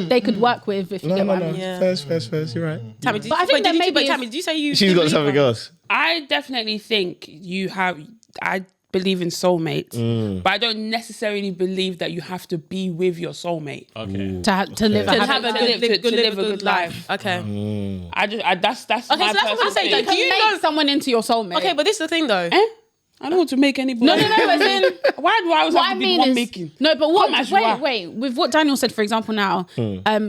they could work with, if you get what I mean. Yeah. First, you're right. Tammy, did But I you, think wait, that did maybe Tammy, did you say you... She's got something else. I definitely think you have... I believe in soulmates, but I don't necessarily believe that you have to be with your soulmate. Okay. To live To a have a good life. Okay. That's Okay, so my that's what I'm personal saying. thing. Do you know someone into your soulmate? Okay, but this is the thing though. I don't want to make anybody. No, as in, Why do I always have to be the one making? No, but Come as you are. wait. With what Daniel said, for example, now,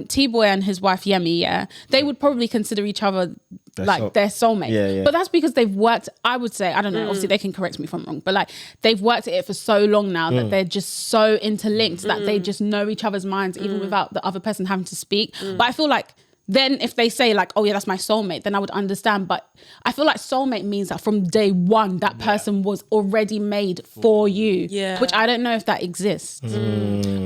T-Boy and his wife Yemi, they would probably consider each other their soulmate. Yeah. But that's because they've worked. I would say, I don't know. Obviously, they can correct me if I'm wrong. But like, they've worked at it for so long now that they're just so interlinked that they just know each other's minds even without the other person having to speak. But I feel like. Then if they say like, oh yeah, that's my soulmate, then I would understand. But I feel like soulmate means that from day one, that person was already made for you. Yeah. Which I don't know if that exists. I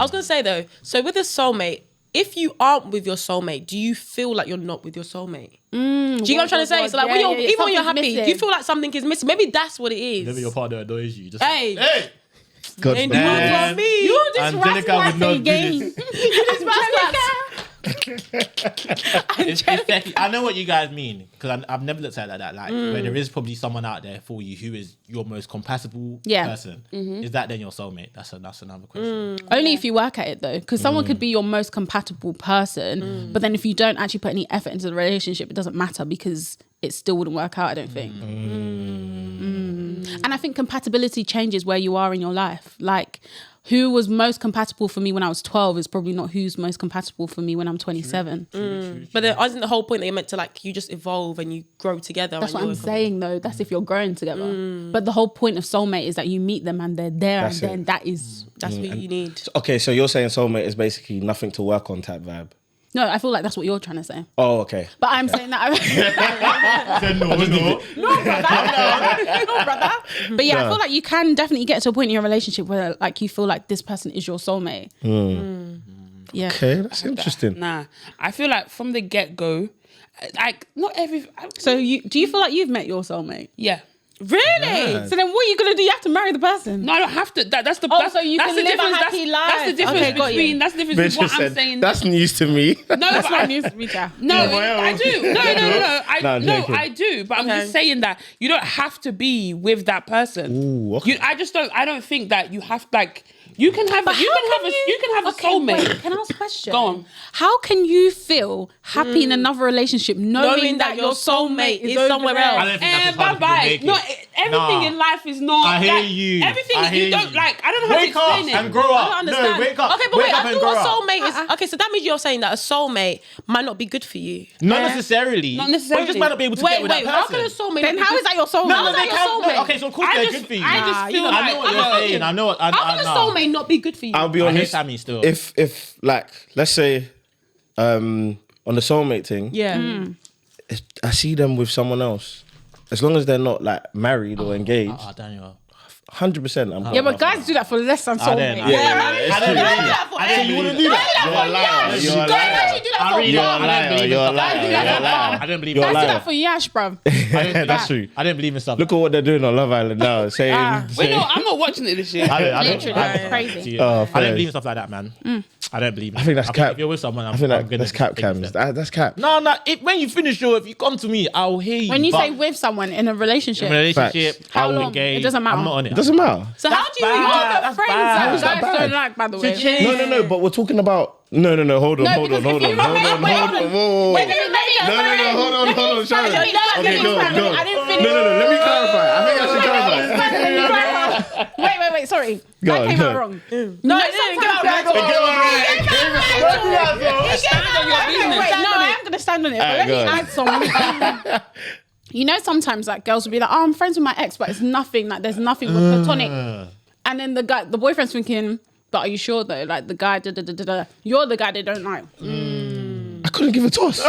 was going to say though, so with a soulmate, if you aren't with your soulmate, do you feel like you're not with your soulmate? Do you know what I'm trying to say? So like, even when you're happy, do you feel like something is missing? Maybe that's what it is. Maybe your partner annoys you. Just Hey. God Ain't forbid. doing for me. You just Angelica would not do game. this. You just I know what you guys mean because I've never looked at it like that. Like where there is probably someone out there for you who is your most compatible person. Is that then your soulmate? That's another question. Only if you work at it though, because someone could be your most compatible person, but then if you don't actually put any effort into the relationship, it doesn't matter because it still wouldn't work out, I don't think. And I think compatibility changes where you are in your life. Like, who was most compatible for me when I was 12 is probably not who's most compatible for me when I'm 27. True. But then, isn't the whole point that you're meant to like, you just evolve and you grow together? That's what I'm saying though. That's if you're growing together. But the whole point of soulmate is that you meet them and they're there That's and then That's what you need. Okay, so you're saying soulmate is basically nothing to work on type vibe. No, I feel like that's what you're trying to say. Oh, okay. But I'm saying that. No, brother. But yeah, I feel like you can definitely get to a point in your relationship where like you feel like this person is your soulmate. Yeah. Okay, that's interesting. Nah, I feel like from the get-go, like not every. So do you feel like you've met your soulmate? Yeah. Really? Yeah. So then what are you going to do? You have to marry the person? No, I don't have to. That's the. Oh, that's, so you that's can the live a difference. happy life. That's the difference Okay, got you. between. That's the difference Bitch between just what I'm said, saying. that's news to me. No, That's but what news to me, Jack. No, I do. No, I'm joking. I do. But I'm just saying that you don't have to be with that person. Ooh, okay. I don't think that you have like. You can have a soulmate. Wait, can I ask a question? Go on. How can you feel happy in another relationship knowing that your soulmate is somewhere else? I don't think that's as hard as Bye-bye. people make it. No, everything in life is not. I hear like, you. Everything I hear you don't you. like. I don't know how Wake to up explain and it. grow up. I don't understand. No, wake up. Okay, but Wake wait, up I and thought grow a up. soulmate is okay. So that means you're saying that a soulmate might not be good for you. Not necessarily. Not necessarily. But you just might not be able to get with that How can a person. soulmate? Then not be how good is that your soulmate? No, How is they that your can't. soulmate? Okay, so of course I they're just good for you. I just feel I like know what you're saying. I know what. How can a soulmate not be good for you? I'll be I hate honest. Sammy still. If like, let's say, on the soulmate thing, Yeah. I see them with someone else. As long as they're not like married or engaged, Daniel. 100%. I'm Yeah, but guys do that for less than soulmate. You wouldn't do that. You're a liar. You're a liar. You're a liar. I don't believe You're a in Guys do liar. that for Yash, bruv. That's true. I don't believe in stuff. Look at what they're doing on Love Island now. Saying, Wait, no, I'm not watching it this year. Literally, that's crazy. Oh, I fair. don't believe in stuff like that, man. I don't believe. I think that's cap. If you're with someone, I think that's cap cams. That's cap. No. When you finish if you come to me, I'll hear you. When you but say with someone in a relationship, in a relationship, Facts. How I'll long? engage. It doesn't matter. I'm not on it. It doesn't matter. So how do you? bad. the That's friends bad. that How's that guys don't bad? like, by the way. No, but we're talking about. No, hold on. Because if you- Whoa. Wait, Hold on, Sharon. Okay, go. I didn't finish. No, let me clarify. I think I should clarify. Wait, sorry. Go That on, came go out on. wrong. No, it didn't go right. Stand on your business. Wait, no, I am going to stand on it. But let me go on. add something. You know, sometimes like girls will be like, oh, I'm friends with my ex, but it's nothing. Like, there's nothing with platonic. And then the boyfriend's thinking, but are you sure though? Like the guy, you're the guy they don't like. I couldn't give a toss.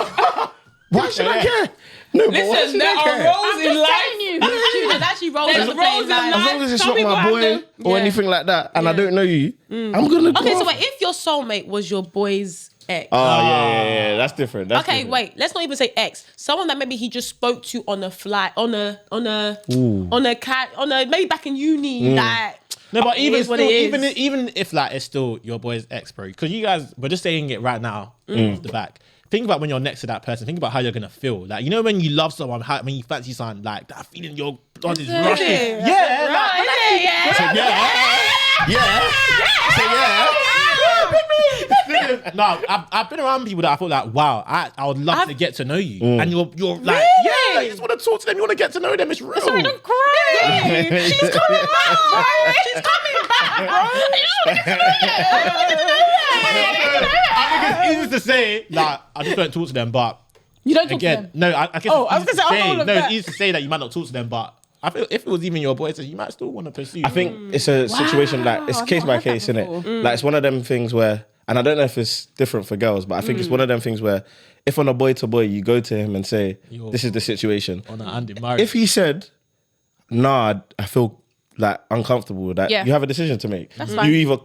Why should I care? No, but why Listen, should there I are care? roles in life. There's actually roles There's to play roles in life. As long as it's Some not people my have boy to- or anything like that, and I don't know you, I'm gonna. Okay, go so off. wait, if your soulmate was your boy's ex. Oh yeah, that's different. That's Okay, different. wait. Let's not even say ex. Someone that maybe he just spoke to on a flight, on a maybe back in uni. Like, No, but even is what still, it is. even if like it's still your boy's ex, bro, because you guys we're just saying it right now off the back. Think about when you're next to that person. Think about how you're gonna feel. Like, you know, when you love someone, when you fancy someone, like that feeling your blood is rushing. it? Yeah, Right, like, isn't it? Yeah. Yeah. Say yeah. No, I've been around people that I thought like, wow, I would love to get to know you, and you're like, yeah, you just want to talk to them, you want to get to know them. It's real. Sorry, don't cry. She's coming back, bro. She's coming back, bro. I think it's easy to say, like, I just don't talk to them, but You don't talk again, to them. no, I guess Oh, I it's was easy gonna say, to all of no, that. it's easy to say that you might not talk to them, but I feel if it was even your boys, you might still want to pursue. I think it's a situation like it's I've case not by heard that case, innit? before. Like it's one of them things where, and I don't know if it's different for girls, but I think it's one of them things where if on a boy to boy, you go to him and say, this is the situation. on an Andy marriage. If he said, nah, I feel like uncomfortable with that, Yeah. you have a decision to make. That's You fine. either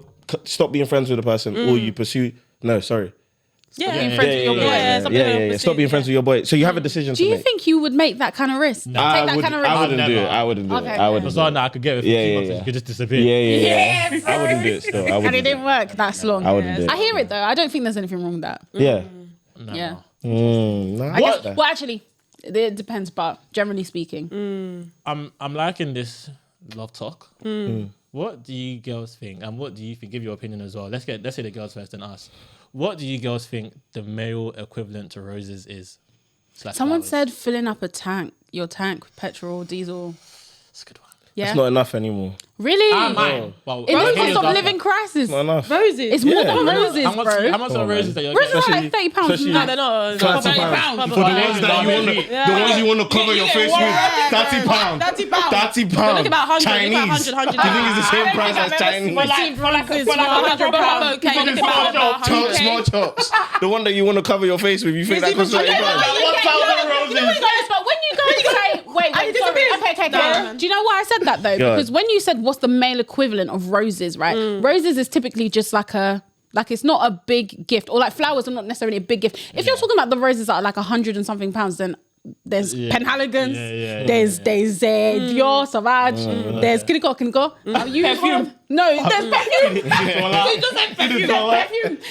stop being friends with the person or you pursue, no, sorry. Yeah, Being friends with your boy. Stop being friends with your boy. So you have a decision Do to you make. think you would make that kind of risk? Take that kind of risk? I wouldn't do Never. it. I wouldn't do it. Okay. I wouldn't. Because do it. I could get it for Yeah, 2 yeah, months, yeah. you could just disappear. Yeah. I wouldn't do it still. I And wouldn't it do didn't work that long. I wouldn't do it. I hear it though. I don't think there's anything wrong with that. Yeah. No. Yeah. No, I get that. Well, actually, it depends, but generally speaking. I'm liking this love talk. What do you girls think, and what do you think? Give your opinion as well. Let's say the girls first, then us. What do you girls think the male equivalent to roses is? Someone /flowers? said filling up a tank, your tank, petrol, diesel. It's a good one. Yeah. It's not enough anymore. Really? Mine. Well, In the okay, cost of yours living crisis. Not enough. Roses. It's more than Yeah. roses, how much, bro. How much are roses that you're Roses getting? are like £30. especially- No, they're not. £30. £30. For the ones that you want to, the ones you want to cover your face with, £30. £30. £30. Look about 100. Chinese. Look about 100. Do you think it's the same price as Chinese? For like £100. Okay, look about Chop, small chops. The one that you want to cover your face with, you think that costs £30? But when you go and say, wait, sorry. Okay. Do you know why I said that though? Go on. Because when you said what's the male equivalent of roses, right? Roses is typically just like it's not a big gift, or like flowers are not necessarily a big gift. If you're talking about the roses that are like £100 and something, then there's Penhaligons, there's Dior, Savage, there's Kiniko. Perfume. No, there's perfume.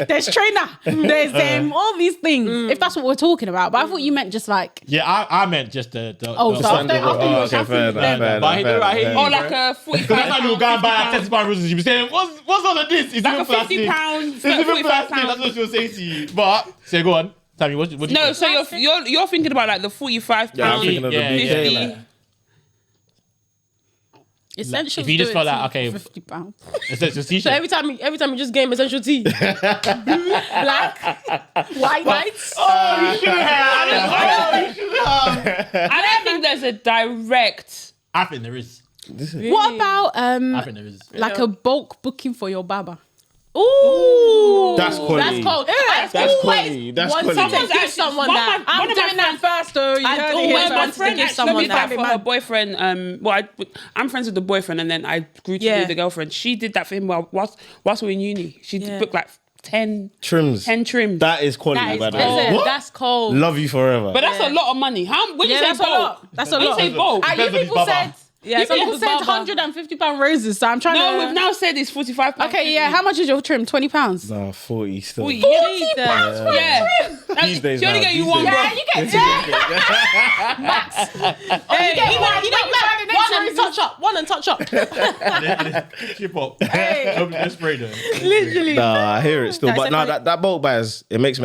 There's trainer. There's all these things. If that's what we're talking about, but I thought you meant just like. Yeah, I meant just the So the- after Okay, fair enough. But he did right here. Or like a 45 That's how you go and buy like £30 roses. You be saying, what's all of this? It's like even a plastic. £50, It's even £45. plastic. That's what she'll say to you. But say, go on. Tell me, what do you No, think? so you're thinking about like the £45. Yeah, I'm thinking of the Yeah, big yeah, day, yeah. like. Essential. If you just felt like, okay, £50. essential So t-shirt. every time you just game essential tea. Blue, black, white. I don't think there's a direct. I think there is. What about I think there is. like a bulk booking for your barber? Ooh, That's quality. That's cold. That's quality. That's quality. Someone's give someone that. I'm doing that first, though. I always want to give someone that. for her boyfriend. I'm friends with the boyfriend, and then I grew to be with the girlfriend. She did that for him whilst we were in uni. She booked like 10 Trims. 10 trims. That is quality, by the way. What? That's cold. Love you forever. But that's a lot of money. When you say that's a bulk, lot. That's a when lot. you say bulk, You Depends on his people barber. said, some people said £150 roses, so I'm trying to. no, we've now said it's £45. Okay, yeah. How much is your trim? £20. Nah, 40 still. £40. Yeah. These days She only now, get you these one, days. bro. You get One and touch up. Chip up. Let's spray them. Literally. Nah, I hear it still. That's But so no, funny. that bulk buys, it makes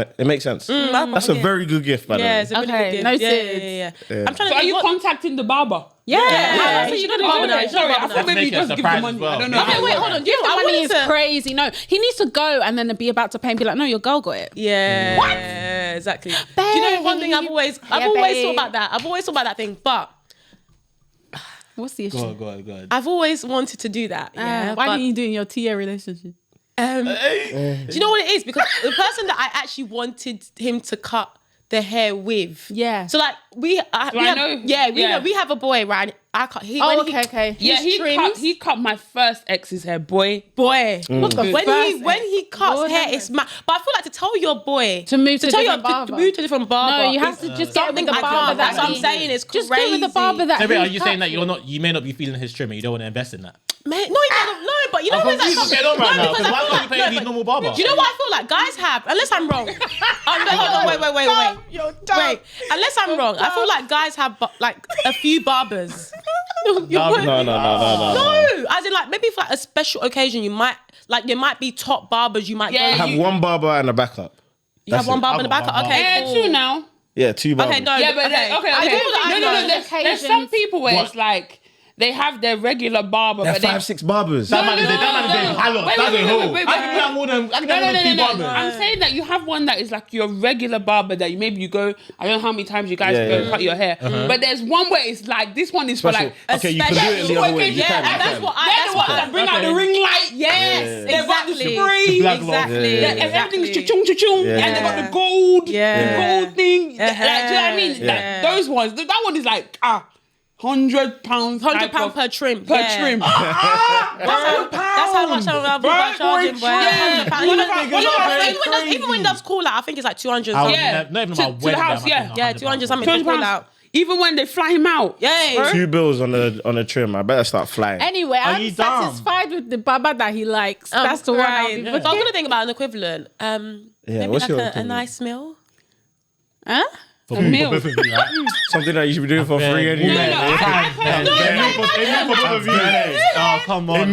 sense. That's a very good gift, by the Yeah, way. it's a really Okay, good gift. noted. Yeah. I'm trying to So are think you what. contacting the barber? Yeah. So you got to barber now. Sorry, I thought maybe you Make it a just give the surprise as money. well. I don't know. Okay, how wait, it hold works. on. Do you know I money wanted is to- crazy? No, he needs to go and then be about to pay and be like, no, your girl got it. Yeah, exactly. Do you know one thing I've always babe. thought about that. I've always thought about that thing, but What's the issue? Go on. I've always wanted to do that. Yeah, Why but, didn't you do it in your TA relationship? do you know what it is? Because the person that I actually wanted him to cut the hair with. Yeah. So like we have, know? Yeah, we Yeah. know we have a boy, right? I cut. Okay. Yeah, he cut my first ex's hair, boy. Boy, What the when first he cuts Lord hair, have it's mad. But I feel like to tell your boy To move to a tell different to barber. move to a different barber. No, you have is to just get with something the I barber can't. That's that what I'm he- saying. It's Just crazy. go with the barber that. So wait, are he you cut. saying that you may not be feeling his trim and you don't want to invest in that? Man, no, but you know I'm what's confused what's going on right now. because Because I why feel can't you like pay these normal barber? Do you know what I feel like guys have? Unless I'm wrong. Hold on, wait. Wait. Unless I'm wrong, I feel like guys have like a few barbers. No, as in like maybe for like a special occasion, you might like there might be top barbers. You might I have one barber and a backup. You have one barber in the back. Okay, cool. Two now. Yeah, 2 barbers. Okay, no, Yeah, but okay. No. There's some people where it's like they have their regular barber, There are but they 5-6 barbers. That man is hello. Wait, That's wait, a wait, hoe. wait, I can have more than two barbers. I'm saying that you have one that is like your regular barber that maybe you go. I don't know how many times you guys go cut your hair, but there's one where it's like this one is for like Okay, you can do it the other way. You can. and that's what they're the ones that bring out the ring light. Yes, They've got the exactly. spray. Black love. Exactly. Everything's cha-chung, and they got the gold, the gold thing. Like, do you know what I mean? Like, those ones. That one is like £100. £100 per trim. Per trim. That's how much I'm charging, boy. Even when that's call out, I think it's like 200. Yeah. Not even To about the wedding. house, yeah. Yeah, 200 something to call out. Even when they fly him out. Yeah. 2 bills on a trim. I better start flying. Anyway, I'm you dumb? satisfied with the barber that he likes. That's the one. Right. But I'm gonna think about an equivalent. Maybe what's like your a opinion? nice meal. Huh? For meal. both of you, right? Something that you should be doing for free anyway. Oh, come on. A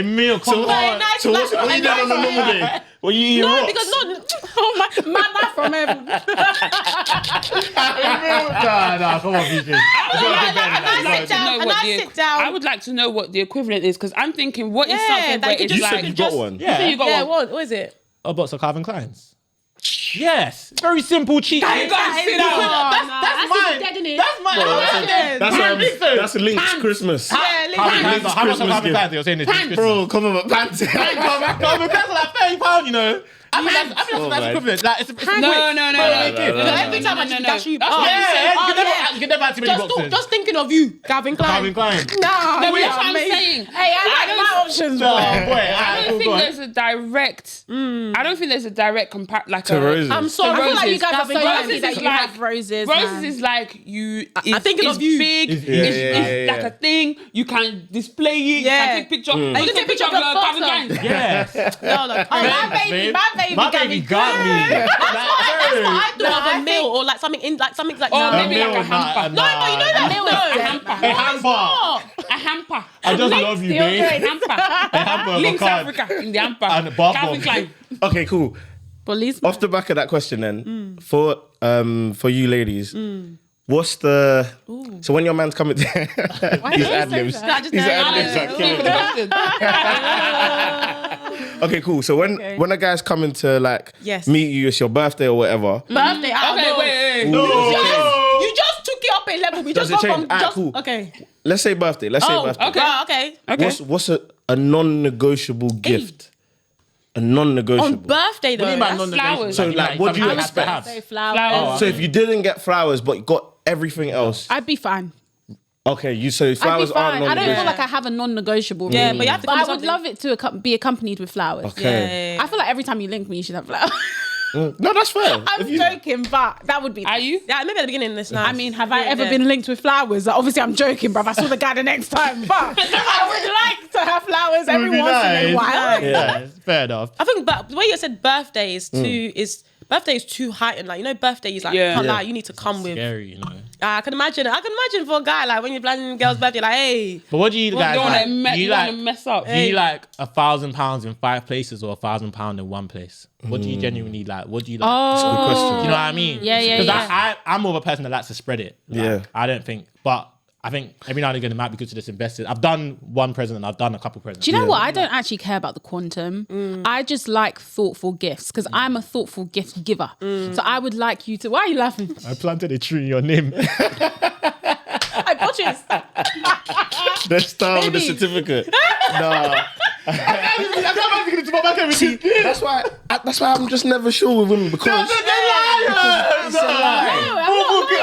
meal. Come on. So what are you doing on a normal day? Well, you eat No, rocks. because Oh my, manna from heaven. Nah, come on, BJ. I would like to know what the equivalent is because I'm thinking, what is something where it's You said like you got one. Yeah. you got one. what is it? A box of Calvin Kleins. Yes. Very simple, cheap. You guys sit down. That's mine. That's mine. That's a Link's Christmas. How much of Calvin Kleins you're saying this? Bro, come on, pants. Calvin Kleins are like £30, you know. I think that's nice equivalent. Like, it's No. Every time I dash you, you can never have too many boxes. just thinking of you, Calvin Calvin Klein. Klein. No, No, we that's are what I'm amazing. saying. Hey, I like my options, bro. I don't think there's a direct. I don't think there's a direct like To roses. I'm sorry. I feel like you guys are so Calvin Klein. lucky that you have roses. Roses man. is like you. I'm thinking it's of you. Big. It's like a thing. You can display it. You Yeah. can take picture. And you can take picture of your Calvin boxer. Klein. Yes. No, like, my baby got me. That's what I do of a meal or like something in like something like Or no. maybe like a hamper. No, but you know that meal A hamper. A hamper. A hamper. I just love you, babe. Hamper. A hamper of a Links card. Africa in the hamper. And a bath Calvin bomb. Klein. Okay, cool. Police. Off the back of that question then, for you ladies, what's the... So when your man's coming to... These ad-libs. These ad-libs are killing me. Okay, cool. So when a guy's coming to like meet you, it's your birthday or whatever. Birthday. Okay, wait. No. You just took it up a level. We Does just it go change? from just Cool. okay. Let's say birthday. Let's say birthday. Okay. Okay. What's a non-negotiable gift? A non-negotiable. On birthday though. What do you mean by that's non-negotiable? flowers. So, like, what do you something expect? have to have? Flowers. So if you didn't get flowers but you got everything else, I'd be fine. okay, you so I'd be flowers aren't fine. I don't feel non-negotiable. like I have a non-negotiable. Yeah, really. but you have to But come I with would something. love it to be accompanied with flowers. Okay. I feel like every time you link me, you should have flowers. No, that's fair. I'm joking, but that would be. Are you? Yeah, maybe at the beginning this night. I mean, have I ever been linked with flowers? Like, obviously, I'm joking, bruv. I saw the guy the next time, but I would like to have flowers every be once in a nice. while. Yeah, fair enough. I think, but the way you said birthday is too heightened. Like, you know, birthday is like, Yeah. can't lie, you need to come with. Scary, you know. I can imagine for a guy, like when you're planning a girl's birthday, like, hey. But what do you guys You like? don't want to mess up. Do you like £1,000 in 5 places or £1,000 in 1 place? What do you genuinely like? What do you like? That's a good question. You know what I mean? Yeah, yeah, Because I'm more of a person that likes to spread it. Like, Yeah. I don't think, but I think every now and again it might be good to just invest it. I've done one present and I've done a couple presents. Do you know what? I don't actually care about the quantum. I just like thoughtful gifts because I'm a thoughtful gift giver. So I would like you to. Why are you laughing? I planted a tree in your name. I bought you. The star with the certificate. Nah. See, that's why I'm just never sure with women because It's a lie.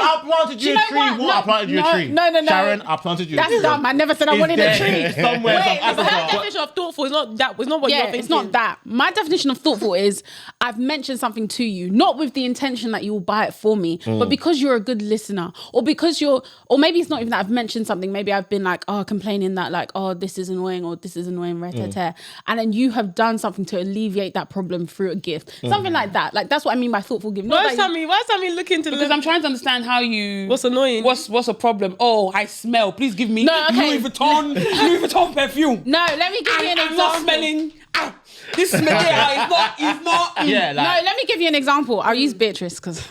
I planted you a tree. I planted you a tree. No. Sharon, I planted you a tree. That's dumb. I never said I wanted a tree. Somewhere in South But her Africa. definition of thoughtful is not that. Was not what you're Yeah, thinking. it's not that. My definition of thoughtful is I've mentioned something to you, not with the intention that you will buy it for me, but because you're a good listener, or because or maybe it's not even that I've mentioned something. Maybe I've been like, complaining that like, this is annoying or this is annoying, and then you have done something to alleviate that problem through a gift, something like that. Like that's what I mean by thoughtful gift. Not Why like, is Sammy looking to the Because I'm trying to understand how you you What's annoying? What's a problem? Oh, I smell. Please give me No, okay. Louis Vuitton perfume. No, let me give you an I'm example. not smelling. This Medea is not. Yeah, No, like let me give you an example. I'll use Beatrice because,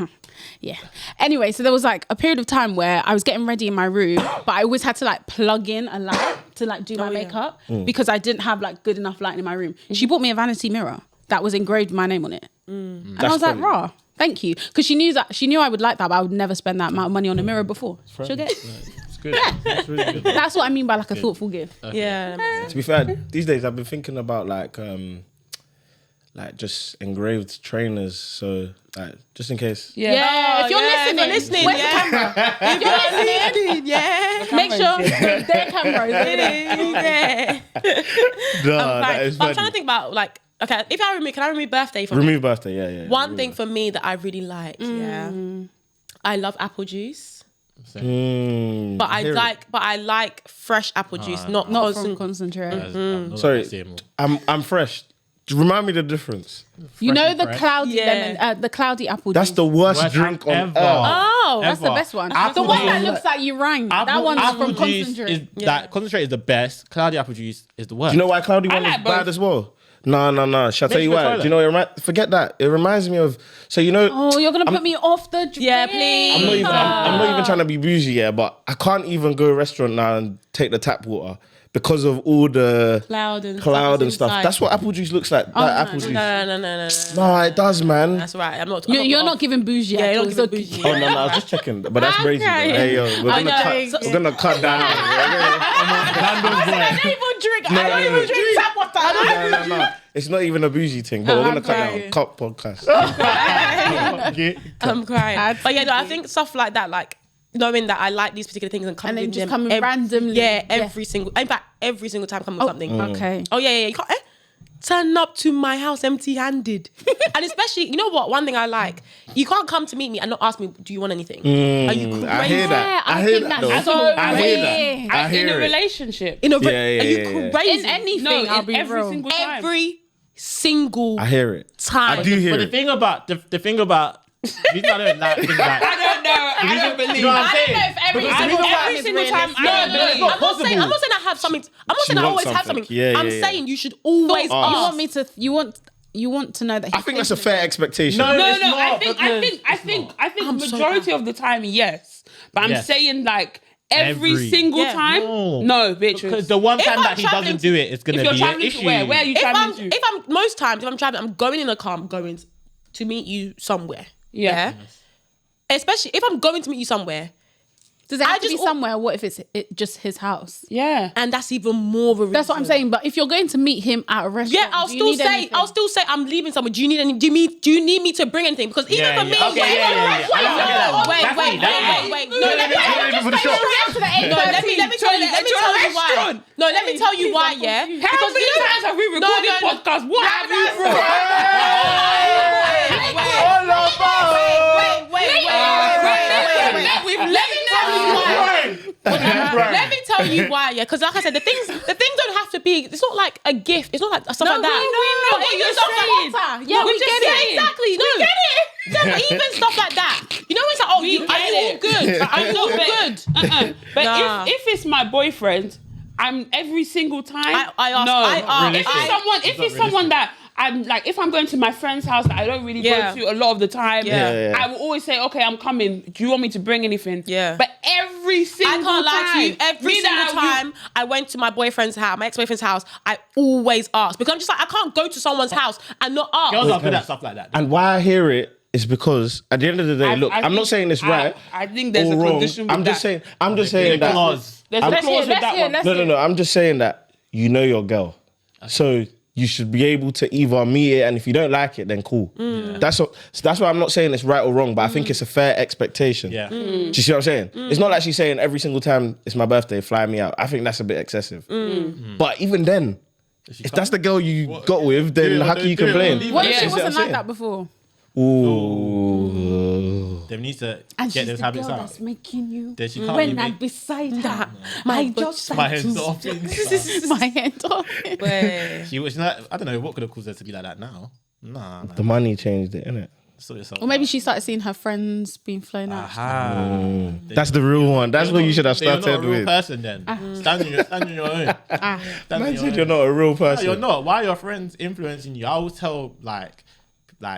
yeah. Anyway, so there was like a period of time where I was getting ready in my room, but I always had to like plug in a light to like do my makeup because I didn't have like good enough light in my room. She bought me a vanity mirror that was engraved my name on it. And I was like, raw. Thank you. Because she knew I would like that, but I would never spend that amount of money on a mirror before. She'll get it. it's good. It's really good. That's what I mean by like a thoughtful gift. Yeah. To be fair, these days I've been thinking about like just engraved trainers. So like just in case. Yeah, if you're listening, where's the camera? If you're listening, make sure their camera is there. That is I'm trying to think about like, okay, if can I remove birthday from remove birthday. Yeah. One thing for me that I really like, I love apple juice. But I like fresh apple juice, not from concentrate. Sorry, I'm fresh. Remind me the difference. You know the fresh. cloudy Yeah. lemon, the cloudy apple That's juice. the worst drink on ever. earth. Oh, that's the Ever. best one. Apple The one that juice. looks like you rang. That Apple- one's apple from juice concentrate. That concentrate is the best. Cloudy apple juice is the worst. Do you know why cloudy one like is bad both. as well? No. Shall I tell Makes you me why? toilet. Do you know? Forget that. It reminds me of. So you know. Oh, you're gonna put me off the drink. Yeah, please. I'm not even trying to be bougie, yeah, but I can't even go to a restaurant now and take the tap water because of all the Cloud and stuff. inside. That's what apple juice looks like. Apple juice. No. No, it does, man. That's right. I'm not. You're not giving bougie. Yeah, at you're all. not giving It's bougie. Oh no, I was just checking, but that's I'm crazy. Though. crying. Hey yo, we're gonna cut down. I don't even drink. I don't even drink tap water. No. It's not even a bougie thing, but we're gonna cut down. Cut podcast. I'm crying. But yeah, no, I think stuff like that, like knowing that I like these particular things and coming And then with just them coming randomly. Yeah, every single. In fact, every single time coming with something. Okay. Oh yeah. You can't turn up to my house empty-handed. And especially, you know what? One thing I like, you can't come to meet me and not ask me, do you want anything? Are you crazy? I hear that. I I hear think that. that's though. so I hear weird. that. I in hear a it. relationship. In a Yeah, are you crazy? In anything, No, I'll in be every real. single time. Every single I hear it. time. I do hear But the it. thing about the thing about the reason I don't like things like I don't know. I don't believe. you know what I'm saying? Every single time. No, I no, don't it's believe. not possible. I'm not saying I have something. I'm not She saying I wants always have something. something. Yeah, I'm yeah. saying you should always You ask. want me to? You want to know that? I think that's a fair expectation. No, No, it's no. not, I think majority of the time, yes. But I'm Yes. saying like every single Yeah. time. No, bitch. Because the one If time I'm that he traveling doesn't do it, it's If gonna you're be an traveling issue. to where are you traveling to? If I'm most times if I'm traveling, I'm going in a car. I'm going to meet you somewhere. Yeah. Especially if I'm going to meet you somewhere, Does it have I to be just- somewhere? What if it's just his house? Yeah. and that's even more of a reason. That's what I'm saying. But if you're going to meet him at a restaurant, Yeah, I'll do you still need say anything? I'm leaving somewhere. Do you need any? Do you need me to bring anything? Because even Yeah, for me, yeah. Okay, yeah. Wait. No, let me tell you why. No, let me tell you why. Yeah, How because many times have we recorded podcasts? What have you Let me tell you why, yeah. Because like I said, the things don't have to be. It's not like a gift. It's not like stuff like that. we know But what even you're stuff saying. like Yeah, we we just get say it. exactly. No, we get it. Yeah, but even stuff like that. You know, it's like, oh, are you all good? Are you all good? But Nah. if it's my boyfriend, I'm every single time. I ask. No. I ask. If it's someone that I'm like, if I'm going to my friend's house that I don't really Yeah. go to a lot of the time, Yeah. I will always say, okay, I'm coming. Do you want me to bring anything? Yeah. But every single I can't lie to you. time, Every me single that time I went to my boyfriend's house, my ex-boyfriend's house, I always ask. Because I'm just like, I can't go to someone's house and not ask. Girls are good at stuff like that. And why I hear it is because at the end of the day, look, I'm not saying it's right. I think there's or a wrong. condition with I'm just that. saying that. Clause. There's a clause with that one. No. I'm just saying that you know your girl, so you should be able to either meet it, and if you don't like it, then cool. That's why I'm not saying it's right or wrong, but I think it's a fair expectation. Yeah. Do you see what I'm saying? It's not like she's saying every single time it's my birthday, fly me out. I think that's a bit excessive. But even then, if that's the girl you got with, then how can you complain? What if Yeah. she You see wasn't like that before? Ooh. They need to And get she's those the habits girl out. that's making you Then she can't when even- I'm beside her. I just My like head's to off. my head off. She was not. I don't know what could have caused her to be like that now. Nah. The money changed it, innit? Sort yourself Or maybe out. she started seeing her friends being flown out. Aha. That's the real one. That's what you should have You're not started a real with. person then. Stand on your own. Stand on Man your said own. you're not a real No, person. you're not. Why are your friends influencing you? I always tell like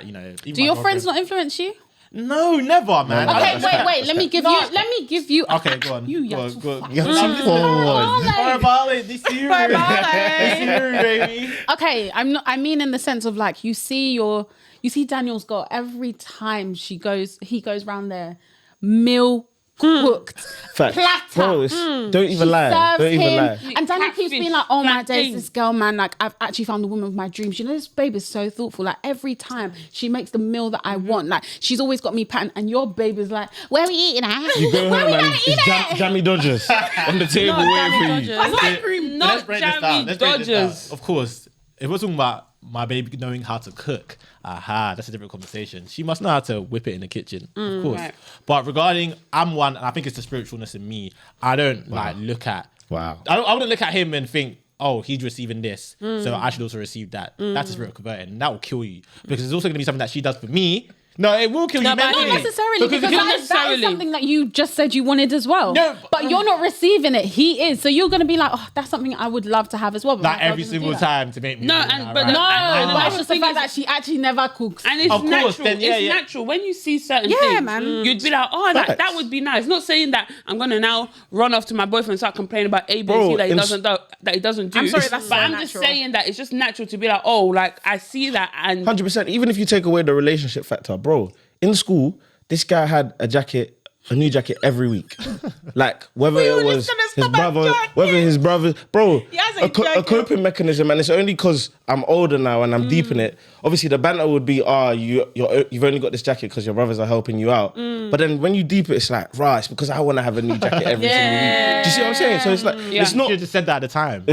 you know. even Do my your friends girlfriend- not influence you? No, never, man. Okay, I don't- wait. Let me give you. Okay, go on. You go on, yacht. go on. You're Go on. too forward. Barbale, this year, baby. Okay, I mean in the sense of like you see Daniel's girl every time he goes round there, meal cooked, Facts. platter. Bro, don't even lie. Serves Don't even him. lie. And Daniel keeps being like, oh my days, Plantain. this girl, man, like I've actually found the woman of my dreams. You know, this babe is so thoughtful. Like every time she makes the meal that I want, like she's always got me patterned. And your babe is like, where are we eating at? You go Where home we and gonna eat it's at? Jammy Dodgers on the table waiting for you. Ice cream, Let's not break this down. jammy Let's break this down. Dodgers. Of course, if we're talking about my baby knowing how to cook, that's a different conversation. She must know how to whip it in the kitchen, of course. right. But regarding, I'm one, and I think it's the spiritualness in me. I don't like look at. Wow. I wouldn't look at him and think, oh, he's receiving this, so I should also receive that. That's a spirit converted, and that will kill you because it's also going to be something that she does for me. No, it will kill you. but mentally. Not necessarily, because not that is necessarily. something that you just said you wanted as well. No, but you're not receiving it. He is. So you're going to be like, oh, that's something I would love to have as well. But Like my girl every doesn't do single that. time to make me. No, feel and- like, but right, No, I know. but it's just the thing fact is- that she actually never cooks. And it's Of course, natural. then, yeah, it's yeah. natural. When you see certain Yeah, things, man. you'd be like, oh, that Facts. would be nice. Not saying that I'm going to now run off to my boyfriend and start complaining about A, B, Bro, C that he in- doesn't do. That he doesn't do. I'm sorry, that's but so I'm just natural. saying that it's just natural to be like, oh, like I see that and 100%. Even if you take away the relationship factor, bro, in school, this guy had a new jacket every week. Like, whether it was just gonna his stop at brother, jacket. whether his brother, bro, has a a jacket. coping mechanism, and it's only because I'm older now and I'm deep in it. Obviously, the banter would be, you've only got this jacket because your brothers are helping you out. But then when you deep it, it's like, right, it's because I want to have a new jacket every single week. Do you see what I'm saying? So it's like, it's You not, should have just said that at the time.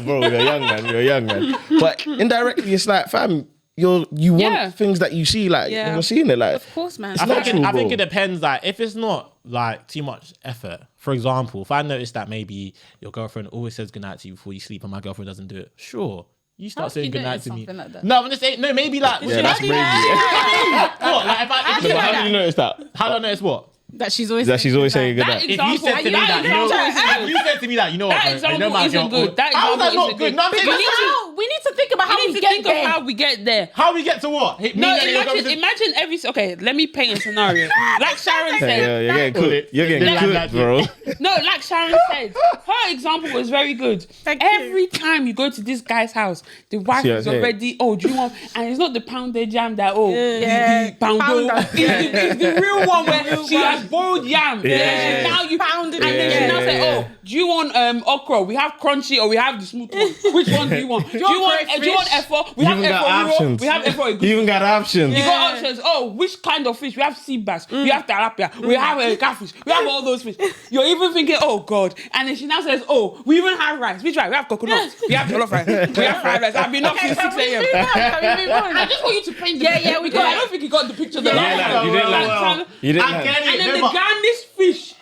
bro, you're young, man. But indirectly, it's like, fam, you want Yeah. things that you see, like, Yeah. you're seeing it, like, Of course, man. It's I think, natural, I think bro. it depends. Like, if it's not like too much effort, for example, if I notice that maybe your girlfriend always says goodnight to you before you sleep and my girlfriend doesn't do it, sure, you start if saying you goodnight notice to me. something like that? No, I'm just saying, no, maybe like, yeah, that's crazy. what? Like, if I, But how do you notice that? how do I notice what? That she's always That she's always saying good that night. If you said to me that, you know, if you said to me that, you know what, That bro, I know example my isn't girl- good. That How is that example not isn't good? good. No, I'm saying Because that's- we need to think about how we we need to get think there. of how we get there. how we get to what? Me No, and your girlfriend- imagine every. Okay, let me paint a scenario. Like Sharon said, Yeah, you're getting cooked. You're getting Yeah. cooked, bro. no, like Sharon said, her example was very good. Thank you. Every time you go to this guy's house, the wife See what is I'm saying? already, oh, do you want? And it's not the pounded jam that, oh, Yeah. the poundo. Pounder. It's the real one where she has boiled yam. Yeah. And now you Pounded and then she now Yeah. say, oh, do you want okra? We have crunchy or we have the smooth one. Which one do you want? Do you want F4? We You have even got F4 options. We have F4. You even got options. You got options. Oh, which kind of fish? We have sea bass. We have tilapia. We have catfish. We have all those fish. You're even thinking, oh God. And then she now says, oh, we even have rice. Which rice? We have coconut. We have jollof rice. We have fried rice. I've been up since 6 a.m. I just want you to paint the picture. we because got I don't think you got the picture. The You last didn't time. like- you didn't like- Last time. You didn't I like- get it. And then the no, but- garnish fish.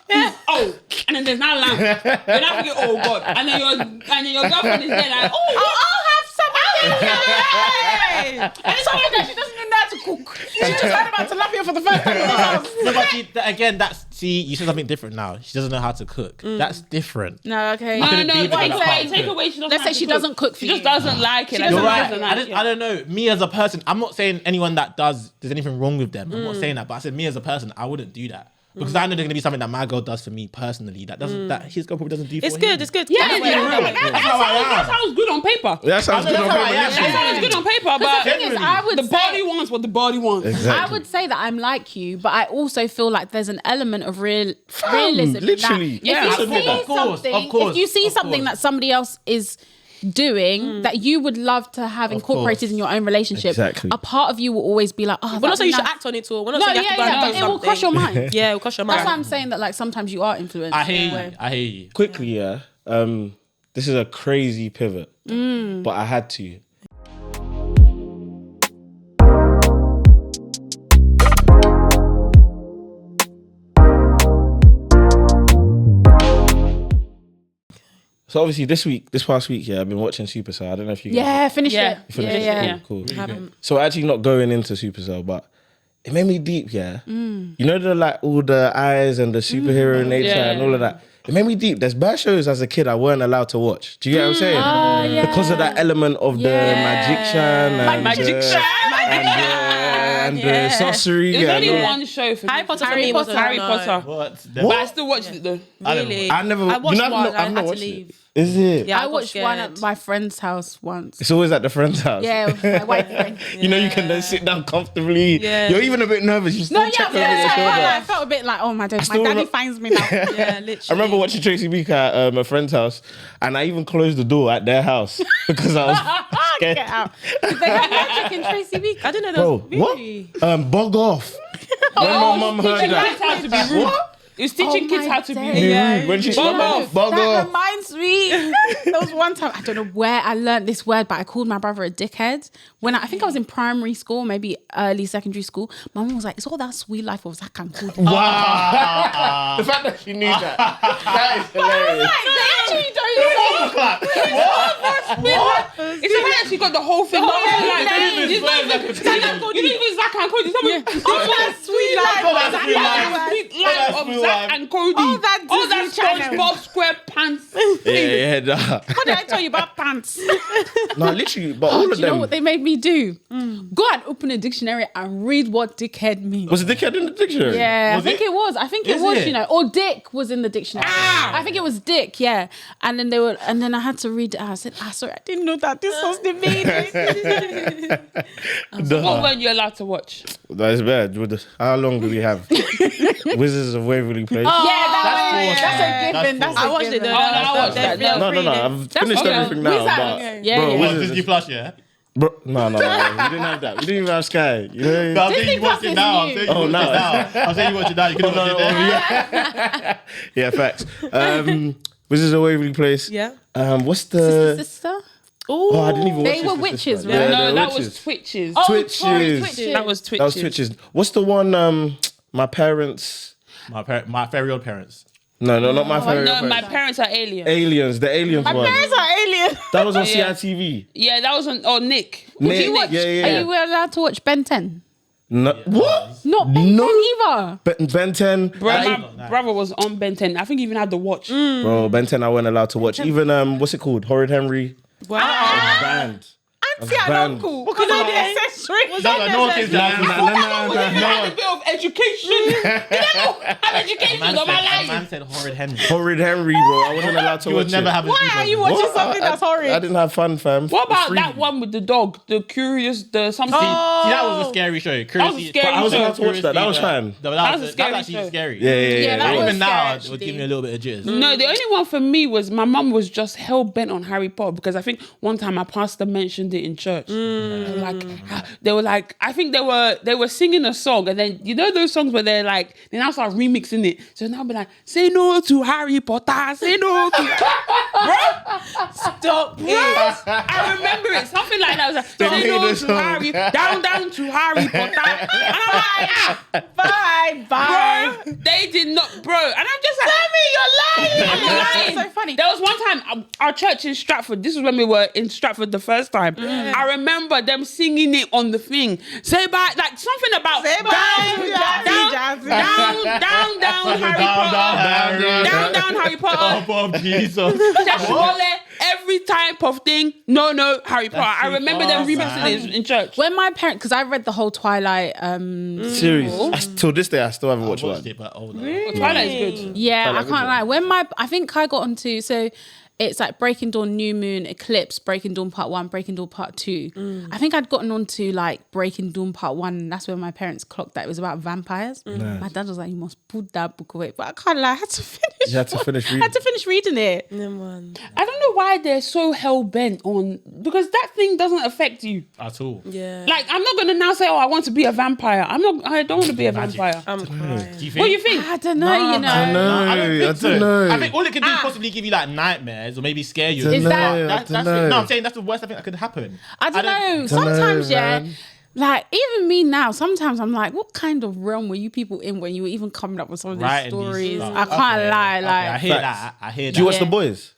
Oh, and then there's now lamb. Then I thinking, oh God. And then your girlfriend is there like, oh, I'll have some. And something that she doesn't even know how to cook. She just heard about tilapia for the first time in this house. No, but again, you said something different now. She doesn't know how to cook. That's different. No, okay. no, couldn't no, be wait, that wait, hard. take away. She doesn't Let's have say to she doesn't cook for She you. just doesn't like it. Like, You're she right. doesn't I like it. don't know. Me as a person, I'm not saying anyone that does, there's anything wrong with them. I'm not saying that. But I said me as a person, I wouldn't do that. Because I know there's going to be something that my girl does for me personally that his girl probably doesn't do for It's him. good. It's good. Yeah, Anyway, yeah. That's how I That am. sounds good on paper. That sounds good on That's how I paper. am. That sounds good on paper, but The thing is, I would the say, body wants what the body wants. Exactly. I would say that I'm like you, but I also feel like there's an element of realism. in that. literally. Yeah, if you absolutely. see Of course, something, of course, if you see of something course. that somebody else is doing that you would love to have incorporated course. in your own relationship, Exactly. a part of you will always be like, oh, We're not that'd saying be you should nice. act on it all. We're not No, saying you yeah, have to go and yeah, do but it will something. cross your mind. Yeah, it will cross your That's mind. why I'm saying that like sometimes you are influenced. I in a hear way. you. I hear you. Quickly, yeah. This is a crazy pivot, but I had to. So obviously this past week, yeah, I've been watching Supercell. I don't know if you guys Yeah, finish Yeah. it. finished Yeah, it. yeah. Cool. So actually not going into Supercell, but it made me deep, yeah. You know the like all the eyes and the superhero nature and all of that. It made me deep. There's bad shows as a kid I weren't allowed to watch. Do you get what I'm saying? Because of that element of the magician and the sorcery. There's only one show for me. Harry Potter for me was Harry Potter. What? But I still watched it though. Really? I never. I watched I've one. not I had to watched leave. it. Is it? Yeah, I got watched one at scared. my friend's house once. It's always at the friend's house. Yeah, with my white friend. You know, you can then sit down comfortably. Yeah. You're even a bit nervous. You still No, check over your yeah, shoulder. I felt a bit like, oh my days, my still daddy not- finds me now. Yeah, literally. I remember watching Tracy Beaker at a friend's house, and I even closed the door at their house because I was scared. Get out. Did they have magic in Tracy Beaker? I didn't know Bro, that. Really? what? Bog off. When my mum heard Teaching that. kids how to be rude. It was teaching Oh kids my how to be days. rude. Yeah. When she Bog off. bog That off. reminds me. There was one time, I don't know where I learned this word, but I called my brother a dickhead. When I think I was in primary school, maybe early secondary school. My mum was like, "It's all that sweet life of Zach and Cody." Wow. The fact that she knew that. That is hilarious. They actually don't It's the way that she got the whole thing. yeah, Like, yeah. it's not even- you didn't even Zach and Cody. Someone- sweet life Oh, that's sweet life. Sweet life of sweet Zach life. and Cody. All that Disney Channel. SpongeBob SquarePants. Yeah, nah. What did I tell you about pants? No, literally, but all Do of you know them. what they made me do? Go and open a dictionary and read what dickhead means. Was it dickhead in the dictionary? Yeah, Was I think it? it was. I think it Is was, it? you know, or dick was in the dictionary. I think it was dick, yeah. And then and then I had to read it. I said, sorry, I didn't know that this was the meaning. What weren't you allowed to watch? That is bad. How long do we have? Wizards of Waverly Place. That's a given. That's That's I watched it though. Oh, no, I watched that. They're No, free. I've finished okay. everything now. Wizard, But okay. bro, Yeah. What, Wizards- Disney Plus, yeah? Bro, no. We didn't have that. We didn't even have Sky. You know? No, I'm saying Disney you watch Plus it is now. I'm new. saying you Oh, watch it no. now. I'm saying you watch it now. You could have watched it there. Yeah, facts. Wizards of Waverly Place. Yeah. What's the? Sister? Oh, I didn't even watch They were Sister witches, Sister. right? Yeah, No, they were that witches. was Twitches. Twitches. sorry, That was Twitches. That was Twitches. What's the one? My parents. My very old parents. No, not my parents. No, my parents are aliens. Aliens, the aliens one. Parents are aliens. That was on Yeah. CITV. Yeah, that was on. Oh, Nick. Nick, you watch? yeah. Are you allowed to watch Ben 10? No, what? Not Ben 10 either. Ben 10. Bro, my brother was on Ben 10. I think he even had the watch. Bro, Ben 10 I wasn't allowed to watch. Even, what's it called? Horrid Henry. Wow. Banned. Auntie and banned. uncle. Because of the accessory. No one cares about I had a bit of education. Did I not have education on my life? Man said horrid Henry. Horrid Henry, bro. I wasn't allowed to You watch would never it. have a Why sleepover. are you watching What? something that's horrid? I didn't have fun, fam. What about Free. that one with the dog? The curious, the something. See, that was a scary show. Curiosity, scary I was show. allowed to watch that. That was fine. That was a was scary actually show. scary. Yeah. that But was even now, scary, it actually. would give me a little bit of jitters. No, the only one for me was my mum was just hell bent on Harry Potter because I think one time my pastor mentioned it in church. They were like, I think they were singing a song, and then you know those songs where they now start remixing it. So now be like, say no to Harry Potter, say no to Stop it. I remember it, something like that. I was like, say made no a to song. Harry, down to Harry Potter. And I'm like, Bye. bro, they did not, bro. And I'm just like, tell me you're lying. I'm lying. That's so funny. There was one time, our church in Stratford, this is when we were in Stratford the first time. I remember them singing it on the thing. Say bye, like something about Say bye to Jazzy. down, Harry Potter. Down, Harry Potter. Oh, Jesus. Shashibole, every type of thing. No, Harry Potter. I too remember far, them remixing man. it in church. When my parents, because I read the whole Twilight, Series. Till this day, I still haven't watched Watched one. it, but older. Twilight is good. yeah, I Twilight can't lie. I think I got onto, so it's like Breaking Dawn, New Moon, Eclipse, Breaking Dawn Part 1, Breaking Dawn Part 2. I think I'd gotten onto like Breaking Dawn Part 1, and that's when my parents clocked that it was about vampires. My dad was like, you must put that book away. But I can't lie, I had to finish. You had to finish I had to reading. finish reading it. No, man. I don't know why they're so hell bent on, because that thing doesn't affect you. At all. Yeah. Like, I'm not gonna now say, oh, I want to be a vampire. I don't want to be a vampire. I'm crying. Do you think? What do you think? I don't know, you know. I know. I don't think so. don't know. I think all it can do is possibly give you like nightmares or maybe scare you. Is that- That's I it. don't know. No, I'm saying that's the worst I think that could happen. I don't know. Dunno, Sometimes, yeah. man. Like, even me now, sometimes I'm like, what kind of realm were you people in when you were even coming up with some of these Writing these stories? stuff. I can't Okay, lie. okay, Like, I hear Facts. that. I hear that. Do you watch Yeah. The Boys?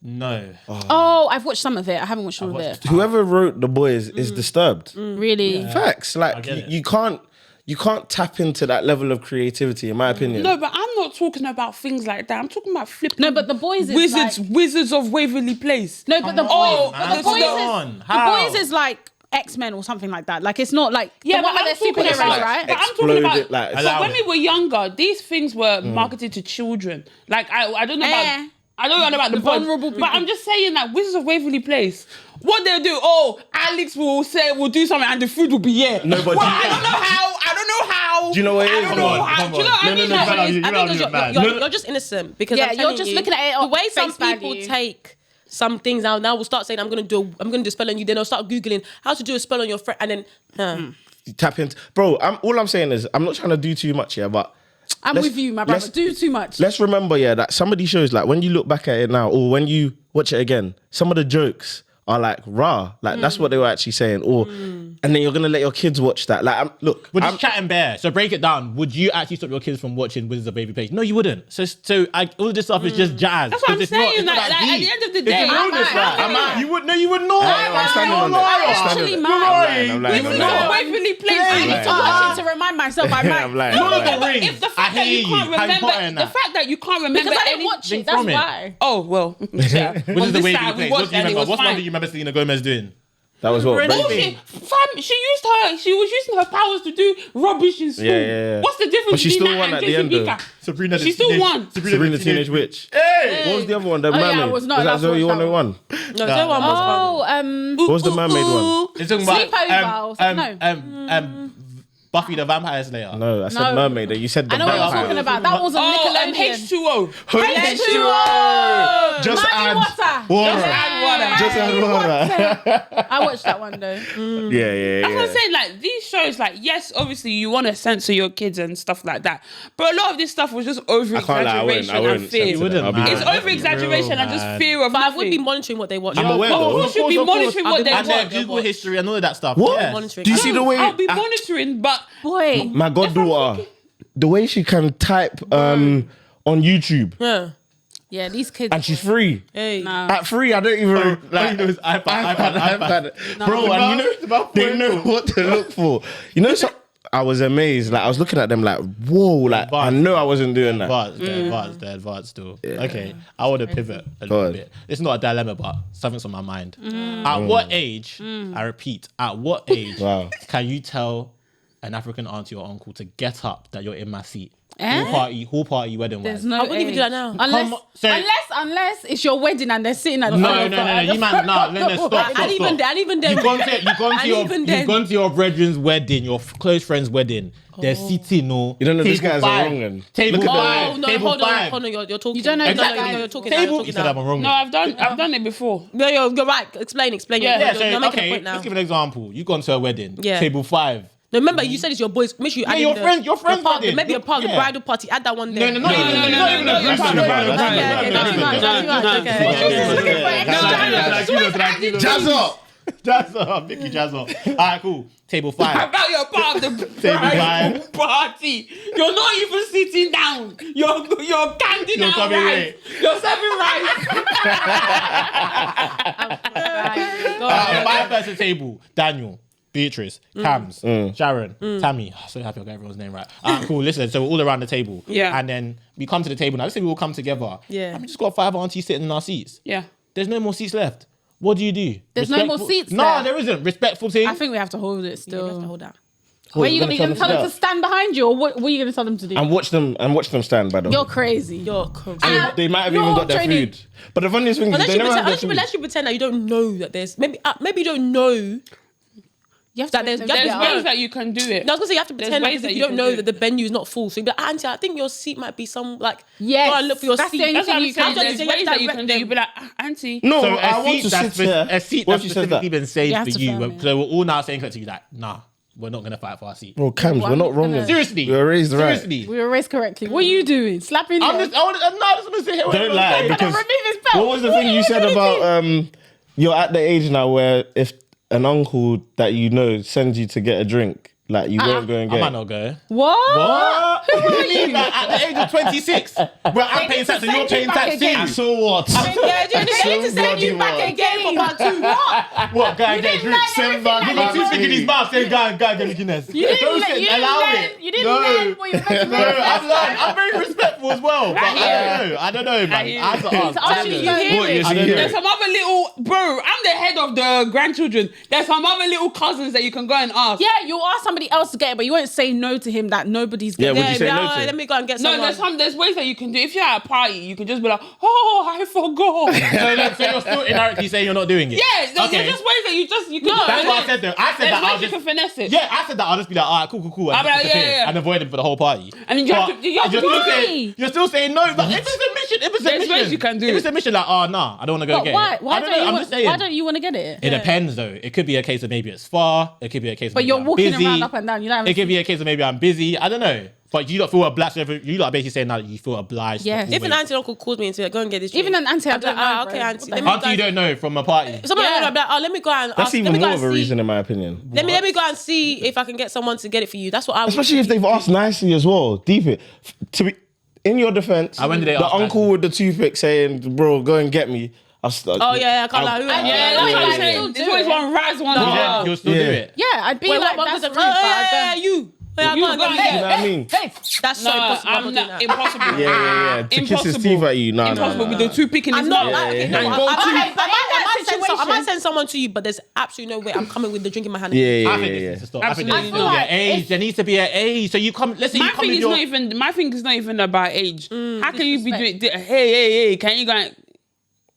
No. oh, I've watched some of it. I haven't watched all of it. Whoever wrote The Boys is disturbed. Really? Facts. I Like get it. you can't you can't tap into that level of creativity, in my opinion. No, but I'm not talking about things like that. I'm talking about flipping. No, but the boys is Wizards of Waverly Place. No, but the boys, on, the boys is like X-Men or something like that. Like it's not like Yeah, the but one where I'm they're talking superheroes, about, right? But I'm talking about Explode it, like, so allow when it. we were younger, these things were marketed to children. Like I don't know about I don't know about the vulnerable vulnerable, but I'm just saying that Wizards of Waverly Place. What they'll do? Oh, Alex will do something, and the food will be here. No, but well, I don't know how. Do you know what it is? I don't know how. Do you know what I mean? Like, I think you're just innocent because you're just looking at it the on way face some people value. take some things out. Now we'll start saying I'm gonna do a spell on you. Then I'll start googling how to do a spell on your friend, and then You tap into, bro. All I'm saying is, I'm not trying to do too much here, but I'm with you, my brother. Do too much. let's remember, that some of these shows, like when you look back at it now, or when you watch it again, some of the jokes are like raw, like that's what they were actually saying, or and then you're gonna let your kids watch that. Like, We're just chatting bare. So break it down. Would you actually stop your kids from watching Wizards of Waverly Place? No, you wouldn't. All of this stuff is just jazz. That's what I'm It's not- saying. it's not Like, that at deep. the end of the It's day, the realness, like, you would not. I'm standing on it. I'm actually mad. I'm lying. Wizards of Waverly Place. I need to watch it to remind myself I might. I'm lying. Lord of the But Rings. if the I fact that hear you can't you. Harry Potter remember, and the that. fact that you can't remember Because I any, didn't watch it. from That's it. why. Oh well, yeah. Wizards On of this Waverly side, we Place. watched What do you and it remember? was What's one fine. thing you remember Selena Gomez doing? That was what. Really? Breaking. She was using her powers to do rubbish in school. Yeah. What's the difference But she between still that won and at the Jason end, though. Beaker? Sabrina. She still won. Sabrina the Teenage Witch. Hey. What was the other one? The yeah, mermaid. I was not Was that allowed to Zoe watch that 101? no, that one was fun. Oh, What was the mermaid one? It's talking about Sleepover. Buffy the Vampire Slayer. No, I said No. mermaid. You said the I know what you're vampire. talking about. That was a Nickelodeon. H2O. H2O. Just Muddy add water. water. Add water. Just add water. I watched that one though. Yeah. That's what I'm saying. Like these shows, like yes, obviously you want to censor your kids and stuff like that, but a lot of this stuff was just over I can't lie, I exaggeration wouldn't and fear. censor that. I'll be It's honest. over exaggeration and just fear of But I nothing. would be monitoring what they watch. I'm aware, Of though. course, you should be monitoring what they I've And been their watch. Google history and all of that stuff. What? Yeah. Monitoring. Do you see the way I'll be monitoring, but Boy. my goddaughter, the way she can type on YouTube, Yeah, these kids. and she's free. Hey. At 3, I don't even All you know is iPad. Bro, and you know they know what to look for. You know, so I was amazed. Like I was looking at them like, whoa, like I know I wasn't doing that. They're advanced still. Okay, I want to pivot a little bit. It's not a dilemma, but something's on my mind. At what age, I repeat, at what age Wow. can you tell an African auntie or uncle to get up that you're in my seat? Eh? Whole party, wedding There's wise. no. I wouldn't even do that now. Unless it's your wedding and they're sitting at the No, front. you man, stop. And even then, You've gone to your brethren's wedding, your close friend's wedding. They're sitting, no. You don't know these table guys five. are wrong. And Table look at five. Oh no, Table hold five. on, you're talking. You don't know Exactly. that No, you're talking Table. now. You said I'm wrong. no, I've done it before. No, you're right. Explain. Yeah, You're So, making a okay, point now. let's give an example. You've gone to a wedding. Yeah. Table 5. No, remember you said it's your boys. Make sure you add your in friend- your friend's part, wedding. maybe a part of the Yeah. bridal party. Add that one there. No, not even a That's group too chat. Jazz up. Jazz up, Mickey, jazz up. Alright, cool. Table 5. About your part of the Table bridal five. party. You're not even sitting down. You're canting You're out coming rice. late. You're serving rice. 5-person table. Daniel, Beatrice, Cams, Sharon, Tammy. Oh, so happy I got everyone's name right. Cool. Listen, so we're all around the table. Yeah. And then we come to the table now. Let's say we all come together. Yeah. And we just got 5 aunties sitting in our seats. Yeah. There's no more seats left. What do you do? There's no more seats No, there. there isn't. Respectful thing. I think we have to hold it still. Hold that. Where are you You're going to gonna tell them to stand behind you, or what are you going to tell them to do? And watch them stand by the way. You're crazy. You're correct. They might have even You're got their training. food. But the funniest thing is they never have their food. Unless you pretend that you don't know that there's maybe you don't know. You have That to. there's- you There's have to- ways that you can do it. No, I was gonna say you have to pretend ways like that if you you don't can know do that the venue is not full. So you be like, Auntie, I think your seat might be some like. Yes, go and look for your that's the seat. only That's what I'm you saying. can do. There's ways that you can do. You'd be like, Auntie. No, So I want to sit here. a seat What that's if she says that? specifically been saved You have for to you. film it. So we're all now saying to you that, nah, we're not going to fight for our seat. Bro, Cams, we're not wrong. Seriously. We were raised right. Seriously. We were raised correctly. What are you doing? Slapping I'm them? just going to sit here. Don't lie, because remove his belt. what was the thing you said about you're at the age now where if an uncle that you know sends you to get a drink, Like you won't go and I get might it. not go. What? What? What do you mean? Like, at the age of 26, where I'm paying tax and you're paying tax too. So what? Yeah, do you need to send you back again for part 2? What? What? Go and get a drink. Send back Give me back toothpick in to his you. mouth. Say, go and get me Guinness. You didn't Don't learn- sit, you didn't allow learn- it. You didn't No. learn what you're meant to No, learn. I've learned. I'm very respectful as well. But I don't know, man. I have to ask. I don't know. What I don't know. There's some other little bro. I'm the head of the grandchildren. There's some other little cousins that you can go and ask. Yeah, you'll ask somebody else to get it, but you won't say no to him that nobody's Yeah, getting would you say no to let him? me go and get No, someone. there's ways that you can do. If you're at a party, you can just be like, oh, I forgot. So you're still indirectly saying you're not doing it? Yeah, there's Okay. just ways that you can. That's what I said though. I said There's that I'll ways you just... can finesse it. Yeah, I said that I'll just be like, all right, cool. I'll be like, yeah. And avoid him for the whole party. And then you have But to- you have to- you're still saying no. But if it's a mission, There's ways you can do If it. it's a mission, like, oh, nah, I don't want to go But get why? it. Why I don't don't know, you? I'm Want, just saying. why don't you want to get it? It depends though. It could be a case of maybe it's far. It could be a case of But maybe you're I'm walking busy. around up and down. You don't. It could be a case of maybe I'm busy. I don't know. But you don't feel obliged. You lot are basically saying that you feel obliged. Yes. to If an always- auntie or uncle calls me and says, go and get this drink. Even an auntie, I I'd be like, don't know, okay, bro. auntie. What Let the me Auntie go you and- don't know from a party. Someone Yeah. will be like, oh, let me go and That's ask. Let even me go more and of a see. reason, in my opinion. Let me go and see if I can get someone to get it for you. That's what I would. Especially if they've asked nicely as well. Deep it. To be in your defense, When did they the ask uncle nicely? with the toothpick saying, "Bro, go and get me." Oh yeah, I can't lie. Yeah, that's what I'm Yeah. saying. There's always one rise, one You'll fall. still do Yeah. it. Yeah, I'd be Wait, like, what that's was rude, it? but Yeah, you. Yeah, You go and go get and me. get You know what I mean? That's so No, impossible. I'm not impossible. Yeah. To kiss his teeth at you, no. Impossible with the toothpick in his I'm not. mouth. Like, yeah. no, Yeah. I might send someone to you, but there's absolutely no way I'm coming with the drink in my hand. Yeah. I think it needs to stop. I think there Absolutely needs to be not. an age. There needs to be an age. So you come. Let's say you My come thing with is your. not even. My thing is not even about age. How can you be doing? Hey, can you go? And,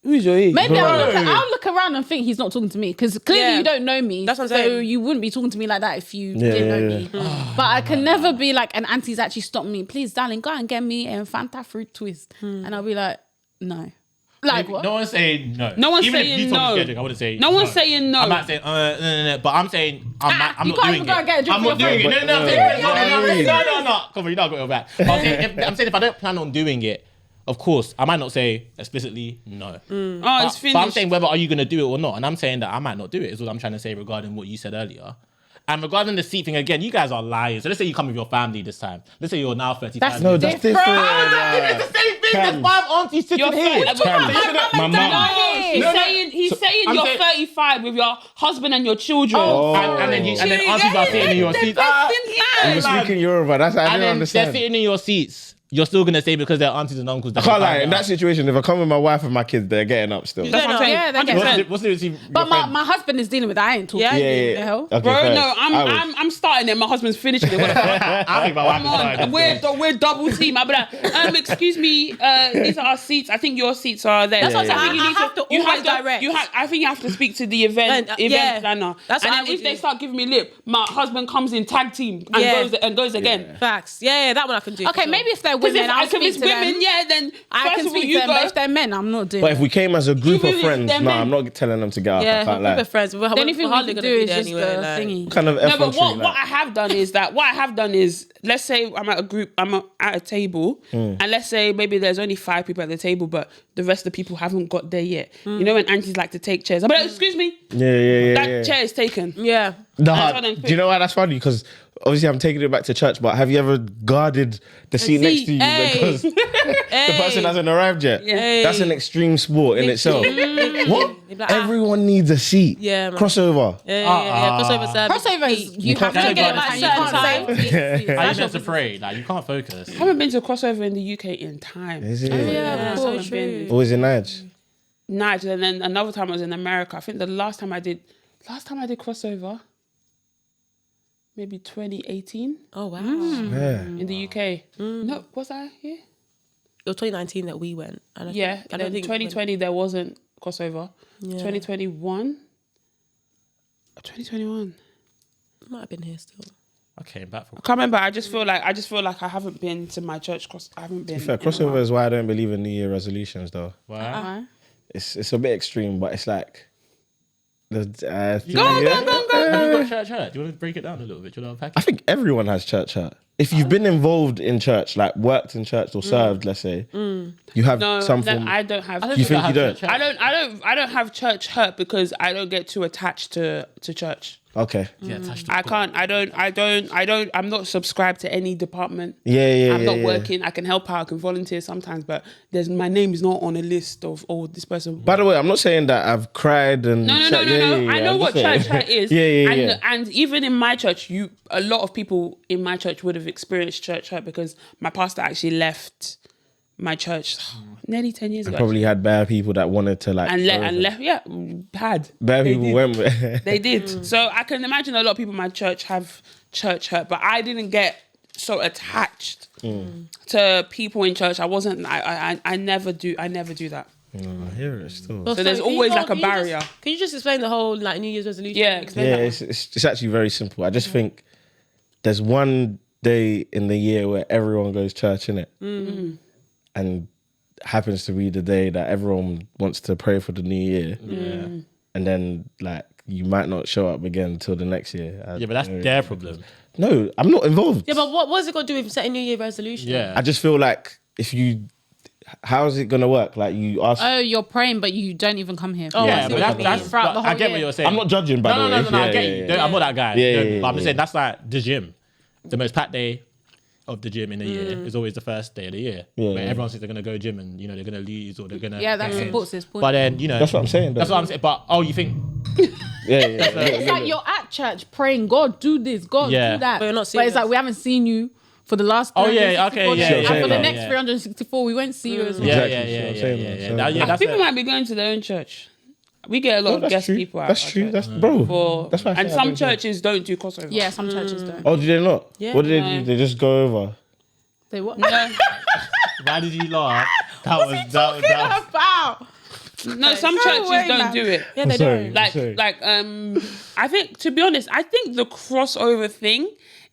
who's your age? Maybe Bro. I'll look around and think he's not talking to me because clearly Yeah. you don't know me. That's what I'm So saying. you wouldn't be talking to me like that if you Yeah, didn't know yeah, me. But I can never be like an auntie's actually stopped me. Please, darling, go and get me a Fanta fruit twist, and I'll be like, no. Like what? No one's saying no. No one's Even saying if you told me no. to get a drink, I wouldn't say No one's saying no. I'm not saying no. But I'm saying I'm you not can't doing even go and get a it. drink I'm for not your doing it. friend. No. No. Come on, you not got your back. I'm saying if I don't plan on doing it, of course I might not say explicitly no. Oh, it's finished. But I'm saying whether are you going to do it or not, and I'm saying that I might not do it. Is what I'm trying to say regarding what you said earlier. And regarding the seat thing again, you guys are lying. So let's say you come with your family this time. Let's say you're now 35. That's No, that's different. It's the same thing. There's 5 aunties sitting You're here. fat. My mum. He's No, no. saying I'm you're saying- 35 with your husband and your children. And then aunties are sitting in your seats. You're speaking Yoruba. That's I And didn't then understand. they're sitting in your seats. You're still gonna say because they're aunties and uncles. I can't lie. In that situation, if I come with my wife and my kids, they're getting up still. That's what I'm saying. Yeah, they're 100%. What's the But my husband is dealing with that. I ain't talking. Yeah, Yeah. The hell? Okay, Bro, first. no, I'm starting it. My husband's finishing it. What the fuck? I think my wife Come is on, fine. we're double team. I'll be like, excuse me, these are our seats. I think your seats are there. That's what I'm saying. I think I have to always direct. I think you have to speak to the event Yeah. planner. That's and what then I would if they do. start giving me lip, my husband comes in tag team and goes again. Facts. Yeah, that one I can do. Okay, for maybe sure. if they're Because women, I'll if speak it's to women, them. yeah, then I first can of all, speak you to them. But go. if they're men, I'm not doing. But if we came as a group Even of if friends, they're no, men. I'm not telling them to get up. I Yeah, can't we're lie. friends. We're the only thing we hardly can gonna do be is there just anyway. the like- thingy. What kind of No, F1 but treat, what I have done is, let's say I'm at a group, I'm at a table, and let's say maybe there's only 5 people at the table, but the rest of the people haven't got there yet. You know when aunties like to take chairs? I'm like, excuse me, Yeah. that chair is taken. Yeah. Nah, That's what I'm do you know why that's funny? Because obviously I'm taking it back to church, but have you ever guarded the seat next to you Hey. because the person hasn't arrived yet? Hey. That's an extreme sport in itself. What? You'd be like, Everyone needs a seat. Yeah, man. Crossover. Yeah. Crossover service. Crossover is you have can't to get get it it at and you certain can't say. How you meant to pray? Like you can't focus. I haven't been to a crossover in the UK in time. Is it? Yeah, so of true. Or is it Nige? Nice, and then another time I was in America. I think the last time I did crossover, maybe 2018 Oh wow. Yeah. in the UK. No, was I here? It was 2019 that we went. And I Yeah, think, I then don't think 2020 there wasn't crossover. Yeah. 2021. 2021. Might have been here still. I came back from. I can't remember. I just feel like I haven't been to my church cross. I haven't been. Fair, in a crossover while. is why I don't believe in New Year resolutions, though. Wow. It's a bit extreme, but it's like the Go on. You got church hurt. Do you want to break it down a little bit? Do you want to unpack I it? think everyone has church hurt. if you've been involved in church, like worked in church or served, let's say, you have some form. I don't have. You think you don't? I don't have church hurt because I don't get too attached to church. Okay. Yeah, attached to I God. can't. I'm not subscribed to any department. Yeah. I'm not working. I can help out. I can volunteer sometimes, but my name is not on a list of this person. By the way, I'm not saying that I've cried and No. I know I'm what just saying. church hurt is. Yeah. And even in my church, a lot of people in my church would have experienced church hurt because my pastor actually left my church nearly 10 years ago. Probably had bad people that wanted to like and left. Yeah, had bad They people did. went with. They did. So I can imagine a lot of people in my church have church hurt, but I didn't get so attached to people in church. I wasn't. I never do. I never do that. I hear it still. Well, So there's can you always go- like a can you just- barrier. Can you just explain the whole like New Year's resolution? Yeah, explain Yeah, that. it's actually very simple. I just think there's one day in the year where everyone goes church, innit? And happens to be the day that everyone wants to pray for the new year. Yeah. And then like you might not show up again until the next year. Yeah, but that's their problem. No, I'm not involved. Yeah, but what's it got to do with setting New Year resolution? Yeah. I just feel like if you, how is it gonna work? Like you ask. Oh, you're praying, but you don't even come here. Oh, I Yeah, see but what you that's mean. Throughout the I whole get year. what you're saying. I'm not judging, by the way. No, I Yeah, get yeah, you. yeah. I'm not that guy. Yeah, No, yeah, but I'm yeah. just saying that's like the gym. The most packed day of the gym in the year is always the first day of the year. Yeah, where yeah. everyone thinks they're gonna go gym and they're gonna lose or they're gonna Yeah, that get in. supports this point. But then That's what I'm saying. That's what I'm saying. But you think Yeah. It's like you're at church praying, God, do this, God, Yeah. do that. But you're not But it's serious. like we haven't seen you for the last. Oh, yeah, okay, 364 yeah, days. yeah, And for the yeah, next yeah. 364, we won't see you as well. yeah, Exactly, yeah, so I'm yeah, saying yeah, that, yeah, so- That- yeah, that's People it. might be going to their own church. We get a lot of That's guest true. people at That's our true. church. That's bro. For, That's why I and say I some don't care. churches don't do crossover. Yeah, some churches don't. Oh, do they not? Yeah. What do they No. do? They just go over. They what? No, Why did you laugh? That was About. no, some Go churches away, don't man. do it. Yeah, they sorry. don't. Like, I think, to be honest, I think the crossover thing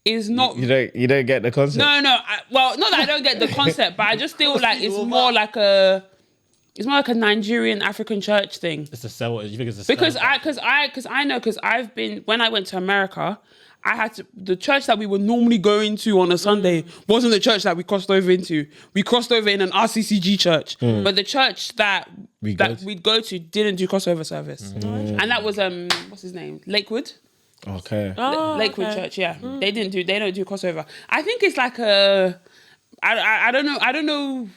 is not. You don't get the concept. No. Well, not that I don't get the concept, but I just feel like it's more like a Nigerian African church thing. It's a sell. You think it's a Because sell? I've been, when I went to America, I had to, the church that we were normally going to on a Sunday wasn't the church that we crossed over into. We crossed over in an RCCG church, but the church that We'd go to didn't do crossover service, and that was what's his name, Lakewood. Okay. Oh, Lakewood okay. Church, yeah. They don't do crossover. I think it's like I don't know.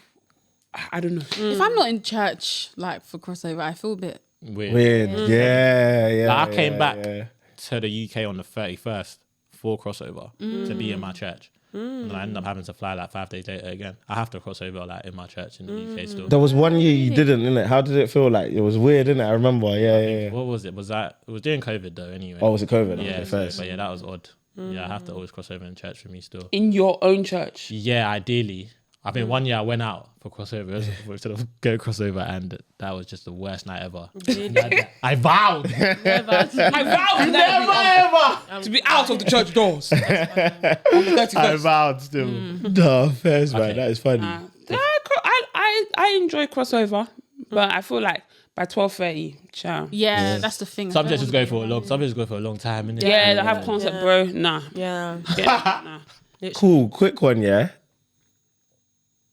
If I'm not in church, like for crossover, I feel a bit. Weird. Yeah. Like, I came back yeah. to the UK on the 31st for crossover to be in my church. And I ended up having to fly like 5 days later again. I have to cross over like in my church in the UK still. There was one year you didn't, innit? How did it feel like? It was weird, innit? I remember. Yeah. What was it? It was during COVID though anyway. Oh, was it COVID? yeah, Okay, so- first. but yeah, that was odd. Yeah, I have to always cross over in church for me still. In your own church. Yeah, ideally. I think one year I went out for crossover, for sort of go crossover, and that was just the worst night ever. I vowed. I vowed to be out of the church doors. On the 31st. I vowed still. No, first, man. That is funny. Yeah, I enjoy crossover, but I feel like by 12:30, ciao. Yeah, that's the thing. Some churches go for a long. Some churches go for a long time. Innit? Yeah, they have concept, bro. Nah. Yeah. Nah. Cool. Quick one, yeah?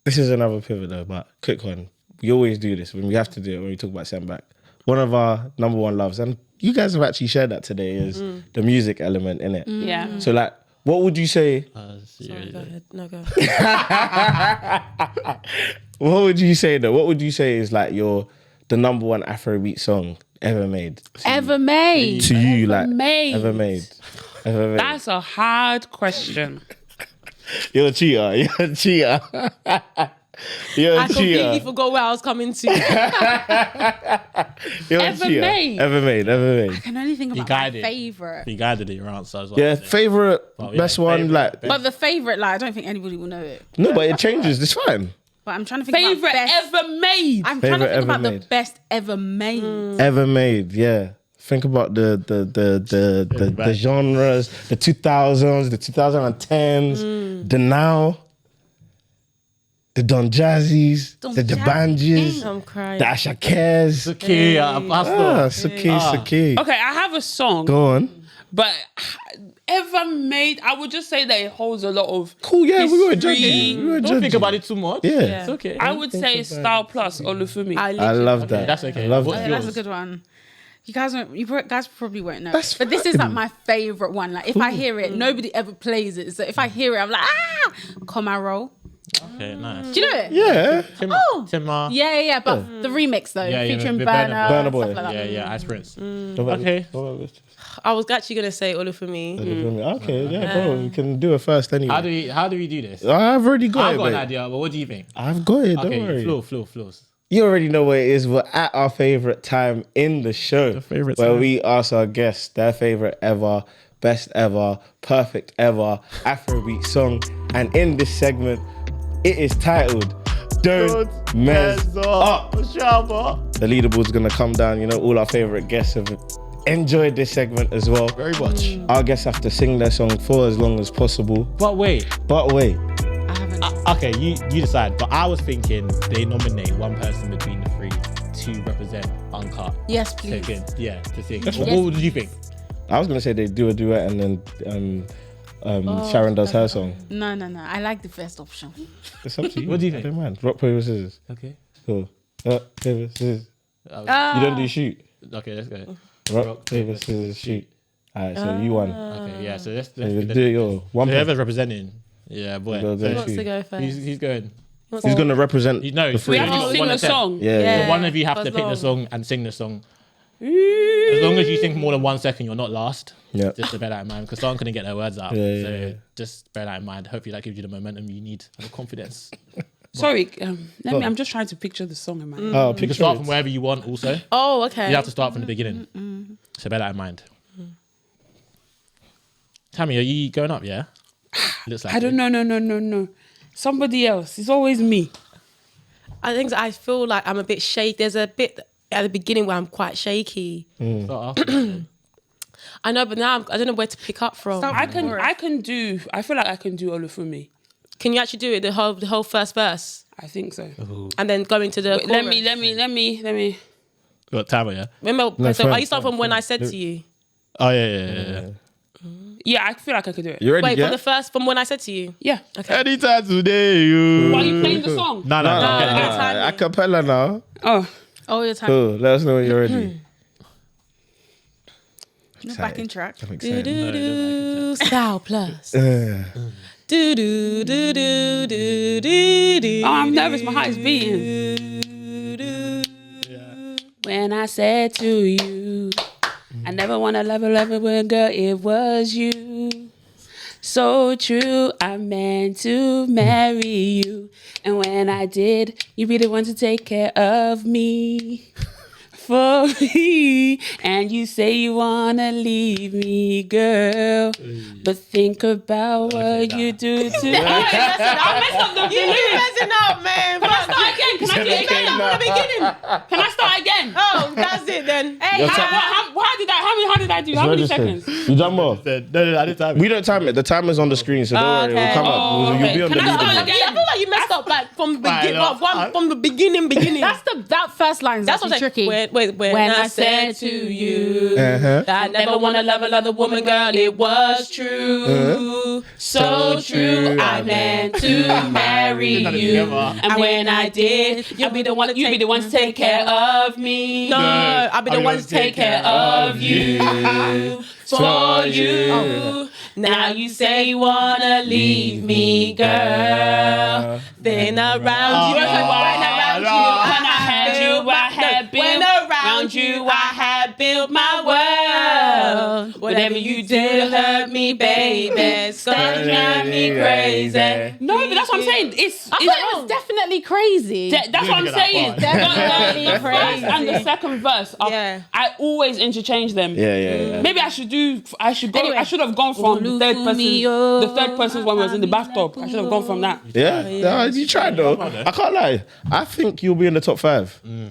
This is another pivot, though, but quick one. We always do this when we have to do it when we talk about send back. One of our number one loves, and you guys have actually shared that today, is the music element in it. Yeah. So, like, what would you say? Seriously. Go ahead. No, go. What would you say though? What would you say is like the number one Afrobeat song ever made? Ever made. To you, like made. ever made. Ever made. That's a hard question. You're a cheater. You're a cheater. You're a I completely cheater. forgot where I was coming to. You're a Ever cheater. made. Ever made. Ever I made. can only think about my guided. favorite. You guided your answer as well. Yeah, favorite, Well, yeah, best one, favourite, like. best. But the favorite, like, I don't think anybody will know it. No, but it changes. It's fine. But I'm trying to think Favorite about best. ever made. I'm trying to Favourite think ever about the made. best ever made. Ever made. Yeah. Think about the genres, the 2000s, the 2010s, the now. the Don Jazzies, the Jazzy. Banjis, I'm crying. the Asha Cares. Okay, Suki. Okay, I have a song, Go on. but I would just say that it holds a lot of Cool, yeah, we were history. judging. We were Don't think judging. about it too much. Yeah. It's okay. I would say Style Plus Olufumi. I love that. That's okay. I love What's that. That's a yours? good one. You guys probably won't know. That's But this is like fine. my favorite one. Like if I hear it, nobody ever plays it. So if I hear it, I'm like, Comma roll. Okay, nice. Do you know it? Yeah. Timma. Yeah. But the remix though, Yeah, featuring with Burner, Burna Boy. stuff like that. Yeah, Ice Prince. Okay. I was actually gonna say Olufumi. Okay, yeah, bro. We can do it first anyway. How do we do this? I've already got I've it, got an mate. idea, but what do you think? I've got it. Don't Okay, worry. flows. You already know what it is. We're at our favorite time in the show. The favourite where time. we ask our guests their favorite ever, best ever, perfect ever Afrobeat song. And in this segment, it is titled Don't Mess Up. The leaderboard's gonna come down. You know, all our favorite guests have enjoyed this segment as well. Very much. Our guests have to sing their song for as long as possible. But wait. I haven't. Okay, you decide. But I was thinking they nominate one person between the three to represent UNCUT. Yes, please. To sing. What did you think? I was gonna say they do a duet and then Sharon does her song. No. I like the first option. It's up to you. What do you I think? don't mind. Rock, paper, scissors. Okay. Cool. Rock, paper, scissors. You don't do shoot. Okay, let's go. Rock, paper, scissors, shoot. Alright, so you won. Okay, yeah. So let's So you do it your one. whoever's representing. Yeah, boy. Go, So go. Wants to go first. he's going. He's gonna represent. No, the We three. have to One sing of a them. song. Yeah. So one of you have to as pick long. the song and sing the song. As long as you think more than 1 second, you're not last. Yeah. Just to bear that in mind, because someone couldn't get their words out. Yeah, so yeah. just bear that in mind. Hopefully that gives you the momentum you need and the confidence. Sorry, I'm just trying to picture the song in my head. Oh, You pick can start from wherever you want also. Oh, okay. You have to start from the beginning. So bear that in mind. Tammy, are you going up, yeah? Looks like I don't know. No. Somebody else. It's always me. I feel like I'm a bit shaky. There's a bit at the beginning where I'm quite shaky. Start after. I know, but now I don't know where to pick up from. Stop. I feel like I can do Olufumi. Can you actually do it the whole first verse I think so. and then go into the Wait, let chorus? me. Got Tammy, yeah? Remember, No, so first, are you start from when I said to you? Oh, yeah. Yeah, I feel like I could do it. You ready? Wait, Yeah. from when I said to you. Yeah. Okay. Anytime today, you. Are you playing the song? No. A cappella now. Oh, your time. Cool. Let us know when you're ready. No backing track. I'm Do excited. do do style plus. Uh, Do do do do do do do. Oh, I'm nervous. My heart is beating. When I said to you, I never want to love a girl, it was you. So true, I meant to marry you. And when I did, you really want to take care of me. For me. And you say you want to leave me, girl. But think about what you do to me. I messed up the You messing up, man. Can I start again? Can I do it again? From the beginning. Can I start again? Oh, that's it then. Hey, How did I do? How many seconds? You done more? No, I didn't time it. We don't time it. The timer's on the screen, so don't worry. okay. It'll come up. You'll be on the Can I start leaderboard. again? I feel like you messed up like from Fine, the beginning. That first line is That's actually what's tricky. When I said to you that I never want to love another woman, girl, it was true. So true, I meant to marry you. And when I did, you'll be the one to take care of me. No, I'll be the one to take care of you. For you. Now you say you wanna leave me, girl. Then around you, when around you, I had built my world. Whatever you did hurt me, baby. Stop driving me crazy. No, but that's what I'm saying. It's It's definitely crazy. that's what I'm get that saying. far. Definitely The first crazy. and the second verse. Yeah. I always interchange them. Yeah. Maybe I should go. Anyway. I should have gone from the third person. The third person's one was in the bathtub. I should have gone from that. Yeah? No, you tried though. I can't lie. I think you'll be in the top 5. No.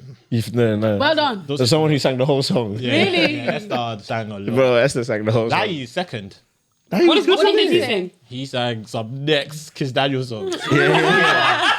Well done. There's someone who sang the whole song. Really? Yeah, Esther sang a lot. Bro, Esther sang the whole song. That is second. What song did he sing? He sang some next Kiss Daniel song. Yeah.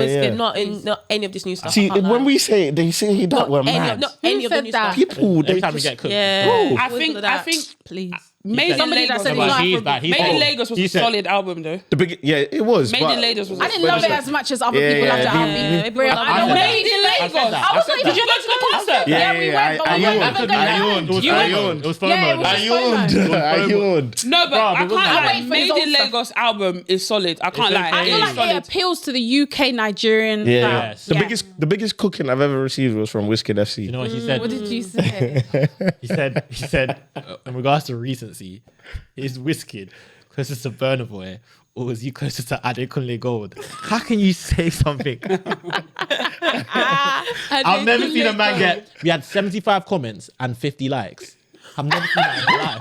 Wizkid solid. Not any of this new stuff. See, when we say it, they say that we're mad. Not any of the said new that? stuff. People, Every they time we just, get cooked. Yeah. I think Please. Made in Somebody that Lagos. said But it's he's not back. He's Made in back. Lagos was He a said- solid album though. the big, yeah, it was. Made but in Lagos was. I didn't love it as much as other people Yeah, loved it. yeah, I'll yeah. be real. I know said that. Made in I Lagos. said that. I was I said not Did that. you go to the concert? Yeah, we went, but I we yawned. weren't even I going yawned. It was I FOMO. yawned. It was FOMO. Yeah, it was like- I yawned. I yawned. No, but Bro, I it can't wasn't lie. like- wait for his Made old in stuff. Lagos album is solid. I can't lie. okay. I It feel is like it solid. appeals to the UK Nigerian. Yeah, Yes. the biggest cooking I've ever received was from Wizkid FC. You know what he said? What did you say? He said, in regards to recency, is Wizkid closest to Burna Boy or was he closest to Adekunle Gold? How can you say something? I've never seen a man get. We had 75 comments and 50 likes. I've never seen that in my life.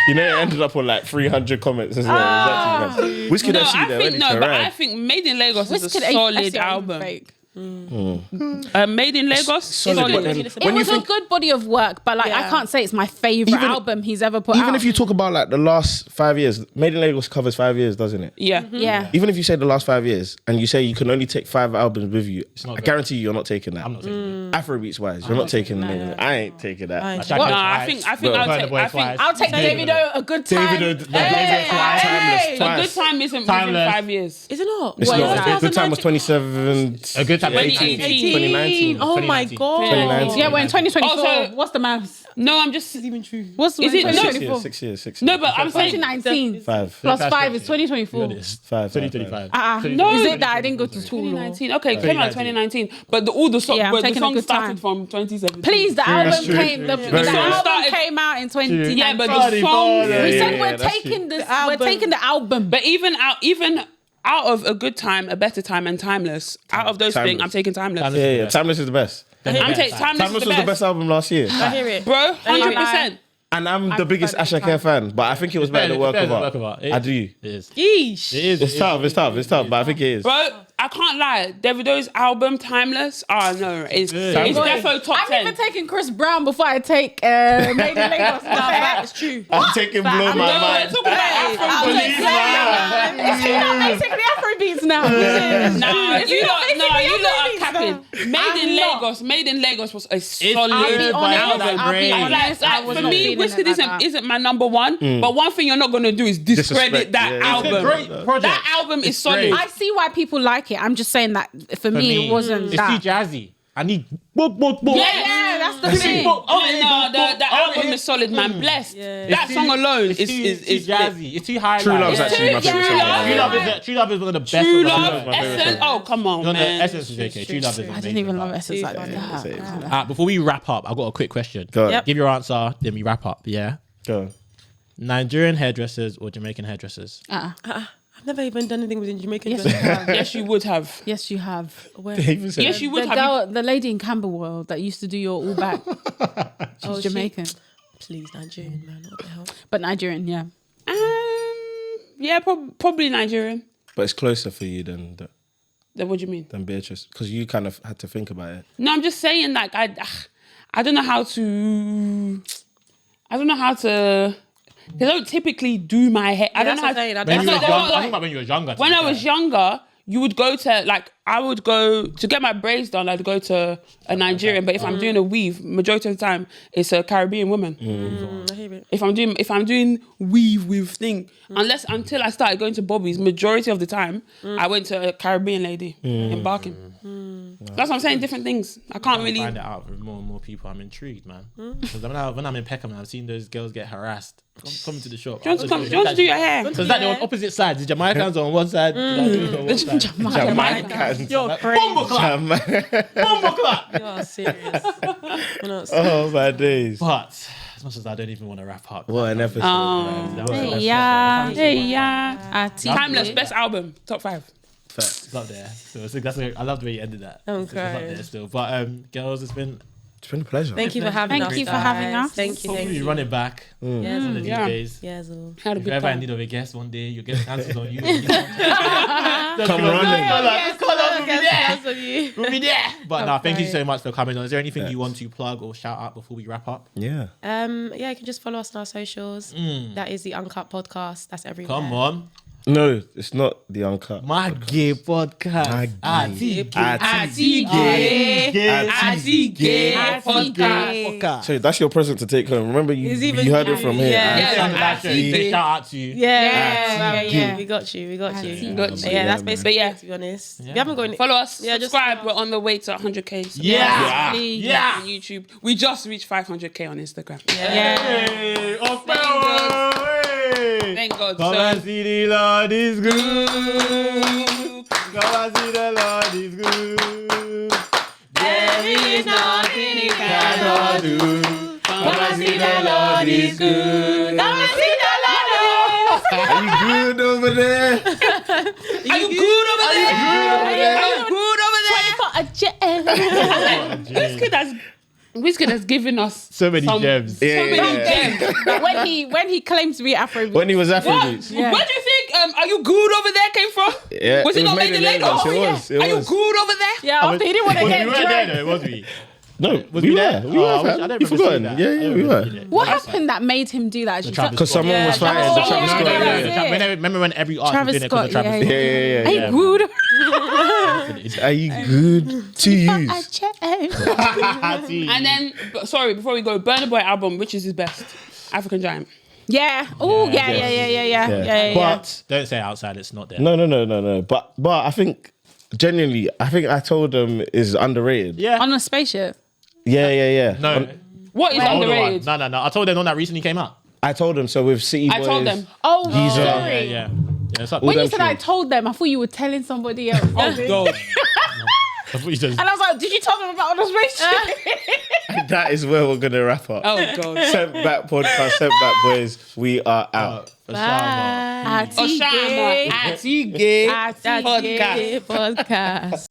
You know, it ended up on like 300 comments as well. Wizkid No, FC, I they're think ready no, to but ride. I think Made in Lagos is a Wizkid solid FC album. fake. Made in Lagos, Solid, but then It when you was a think, good body of work, but like I can't say it's my favorite Even- album he's ever put out. even if you talk about like the last 5 years, Made in Lagos covers 5 years, doesn't it? yeah, yeah. Even if you say the last 5 years and you say you can only take 5 albums with you, not I good. guarantee you're not taking that. I'm not taking Afrobeats wise, you're not taking that. I ain't taking that. I ain't it. taking No, I think Bro, I'll Burna take. Boy I think twice. I'll take Davido, a good time. Davido, Hey, timeless, hey. a twice. good time isn't within Timeless. 5 years. Is it not? It's What not. is that? Good time was 27. A good time, 2018. 2019. Oh my 2019. god. 2019. Yeah, we're in 2024. Also- What's the maths? No, I'm just. Even true. What's Is it- no. 2024? 6 years. No, but I'm saying. 2019 5. plus 5 is 2024. 2025. No. Is it that I didn't go to school? or- 2019. Okay, came out 2019. But all the songs, Yeah, I'm but the taking a songs good started time. from 2017. Please, the album true, came. true, The, true. the Very album true. Started- came out in 2019. Yeah, but the Sorry, songs. sorry. we said Yeah, we're that's taking true. this. The album. We're taking the album. But even out of A Good Time, A Better Time, and Timeless, out of those things, Timeless. I'm taking Timeless. Yeah, Timeless is the best. I'm taking Timeless. Timeless is was the best album last year. I hear it. Bro, 100%. And I'm the biggest prefer Asha Care fan, but I think it was better than Work of Art. I do. It is. Yeesh. It is. It's tough, but I think it is. Bro, I can't lie. Davido's album, Timeless, oh no, it's defo top I'm 10. even taking Chris Brown before I take Made in Lagos. That's true. I'm taking Blow My No, we're Mind. talking about I'll Afrobeats. take Is he not basically Afrobeats now? Nah, Is he you not lot, basically are Afrobeats capping. I'm not. Made in Lagos was a I'll be solid honest. album. I'll be Like, honest. I was for not me, feeling it Wizkid like that. isn't my number one. But one thing you're not gonna do is discredit Disrespect, that yeah. album. It's a great project. That album is It's solid. great. I see why people like it. I'm just saying that for me, it wasn't It's that. too jazzy. I need. Yeah, Yeah, that's the thing. The album is solid, man. Blessed. That song alone It's too jazzy. It's too high. True Love's actually my favorite song. True Love is one of the best. True of my Love, favorite Essence. Oh, come on, No, man. Essence is okay. True Love is amazing. I didn't even love Essence like that. Before we wrap up, I've got a quick question. Go on. Yep. Give your answer, then we wrap up. Yeah. Go on. Nigerian hairdressers or Jamaican hairdressers? I've never even done anything with Jamaican. Yes, you have. Yes, you would have. Yes, you have. Yes, you would The have. girl, the lady in Camberwell that used to do your all back. She's Jamaican, Please, Nigerian man, what the hell? but Nigerian. Yeah. Yeah, probably Nigerian. But it's closer for you than What do you mean? Beatrice, because you kind of had to think about it. No, I'm just saying, like, I don't know how to. They don't typically do my hair. I don't know how. When you were That's young, what I'm they talking want. about when you were younger. When I was younger, you would go to, like, I would go to get my braids done. I'd go to a Nigerian, but if I'm doing a weave, majority of the time it's a Caribbean woman. I hear it. If I'm doing weave thing, until I started going to Bobby's, majority of the time I went to a Caribbean lady in Barking. That's what I'm saying. Different things. I can't really. find it out with more and more people. I'm intrigued, man. Because when I'm in Peckham, I've seen those girls get harassed. Coming to the shop. Do you want to do your hair? Because they're on opposite sides. The Jamaicans on one side. The Jamaicans. You're crazy. Bomber clap. You are serious. You're not serious. Oh my days. But as much as I don't even want to wrap up. What an episode. man. What an episode. Yeah. Timeless, best album, top 5. It's up there. So I love the way you ended that. I'm It's up crying. there still. But girls, it's been It's been a pleasure. Thank you for having us. Thank you for having guys. us. Thank you. hopefully Thank we you. run it back Yes, one of these Yeah. days. yes. Had a If good you're ever in time. need of a guest one day, you'll get answers on you. Come running. We'll be there. But no, thank you so much for coming on. Is there anything you want to plug or shout out before we wrap up? Yeah. Yeah, you can just follow us on our socials. That is the UNCUT podcast. That's everywhere. Come on. No, it's not the Uncut. My gay podcast. Podcast. So that's your present to take home. Remember, you heard it from here. Yeah. Shout out to you. Yeah. We got you. Yeah, that's basically it, to be honest. We haven't got any. Follow us, Yeah, just subscribe. We're on the way to 100k. Yeah. On YouTube. We just reached 500k on Instagram. Hey, Thank God. Come and see the Lord is good. Come and see the Lord is good. There is nothing he Cannot do. Come and see the Lord is good. Come and see the Lord. Are you good over there? Are you good over there? Are you good over there? Wizkid has given us So many gems. So many gems. when he claimed to be Afrobeats. When he was Afrobeats. Yeah. Where do you think "Are you good over there" came from? Yeah, Was it not made in Lagos? It was. Are you good over there? Yeah, after he didn't want to get We weren't there drunk. though, was we? No, Was we we were. there? We were. I don't You remember forgotten? seeing that. Yeah, we were. What happened that made him do that? Travis Because Scott. someone was fighting. Travis The Scott, Travis Scott. yeah, Yeah, yeah. Remember when every artist Travis was doing it because of Scott, Travis yeah, Scott? Are you good? Are you good to use? And then, sorry, before we go, Burna Boy album, which is his best? African Giant. Yeah. Oh, yeah. But Don't say outside, it's not there. no. But I think genuinely, I told them is underrated. Yeah. On a spaceship. Yeah. No. What is The older underrated? one. No. I told them on that recently came out. I told them. So with City Boys. I told them. Oh, Geezer. sorry. Yeah. It's up. When you them said I tunes. told them, I thought you were telling somebody else. Oh, God. I thought you just- And I was like, did you tell them about on a spaceship? That is where we're gonna wrap up. Oh, God. Sent Back Podcast, Sent Back Boys. We are out. Osama. Oshama. Atige. Podcast.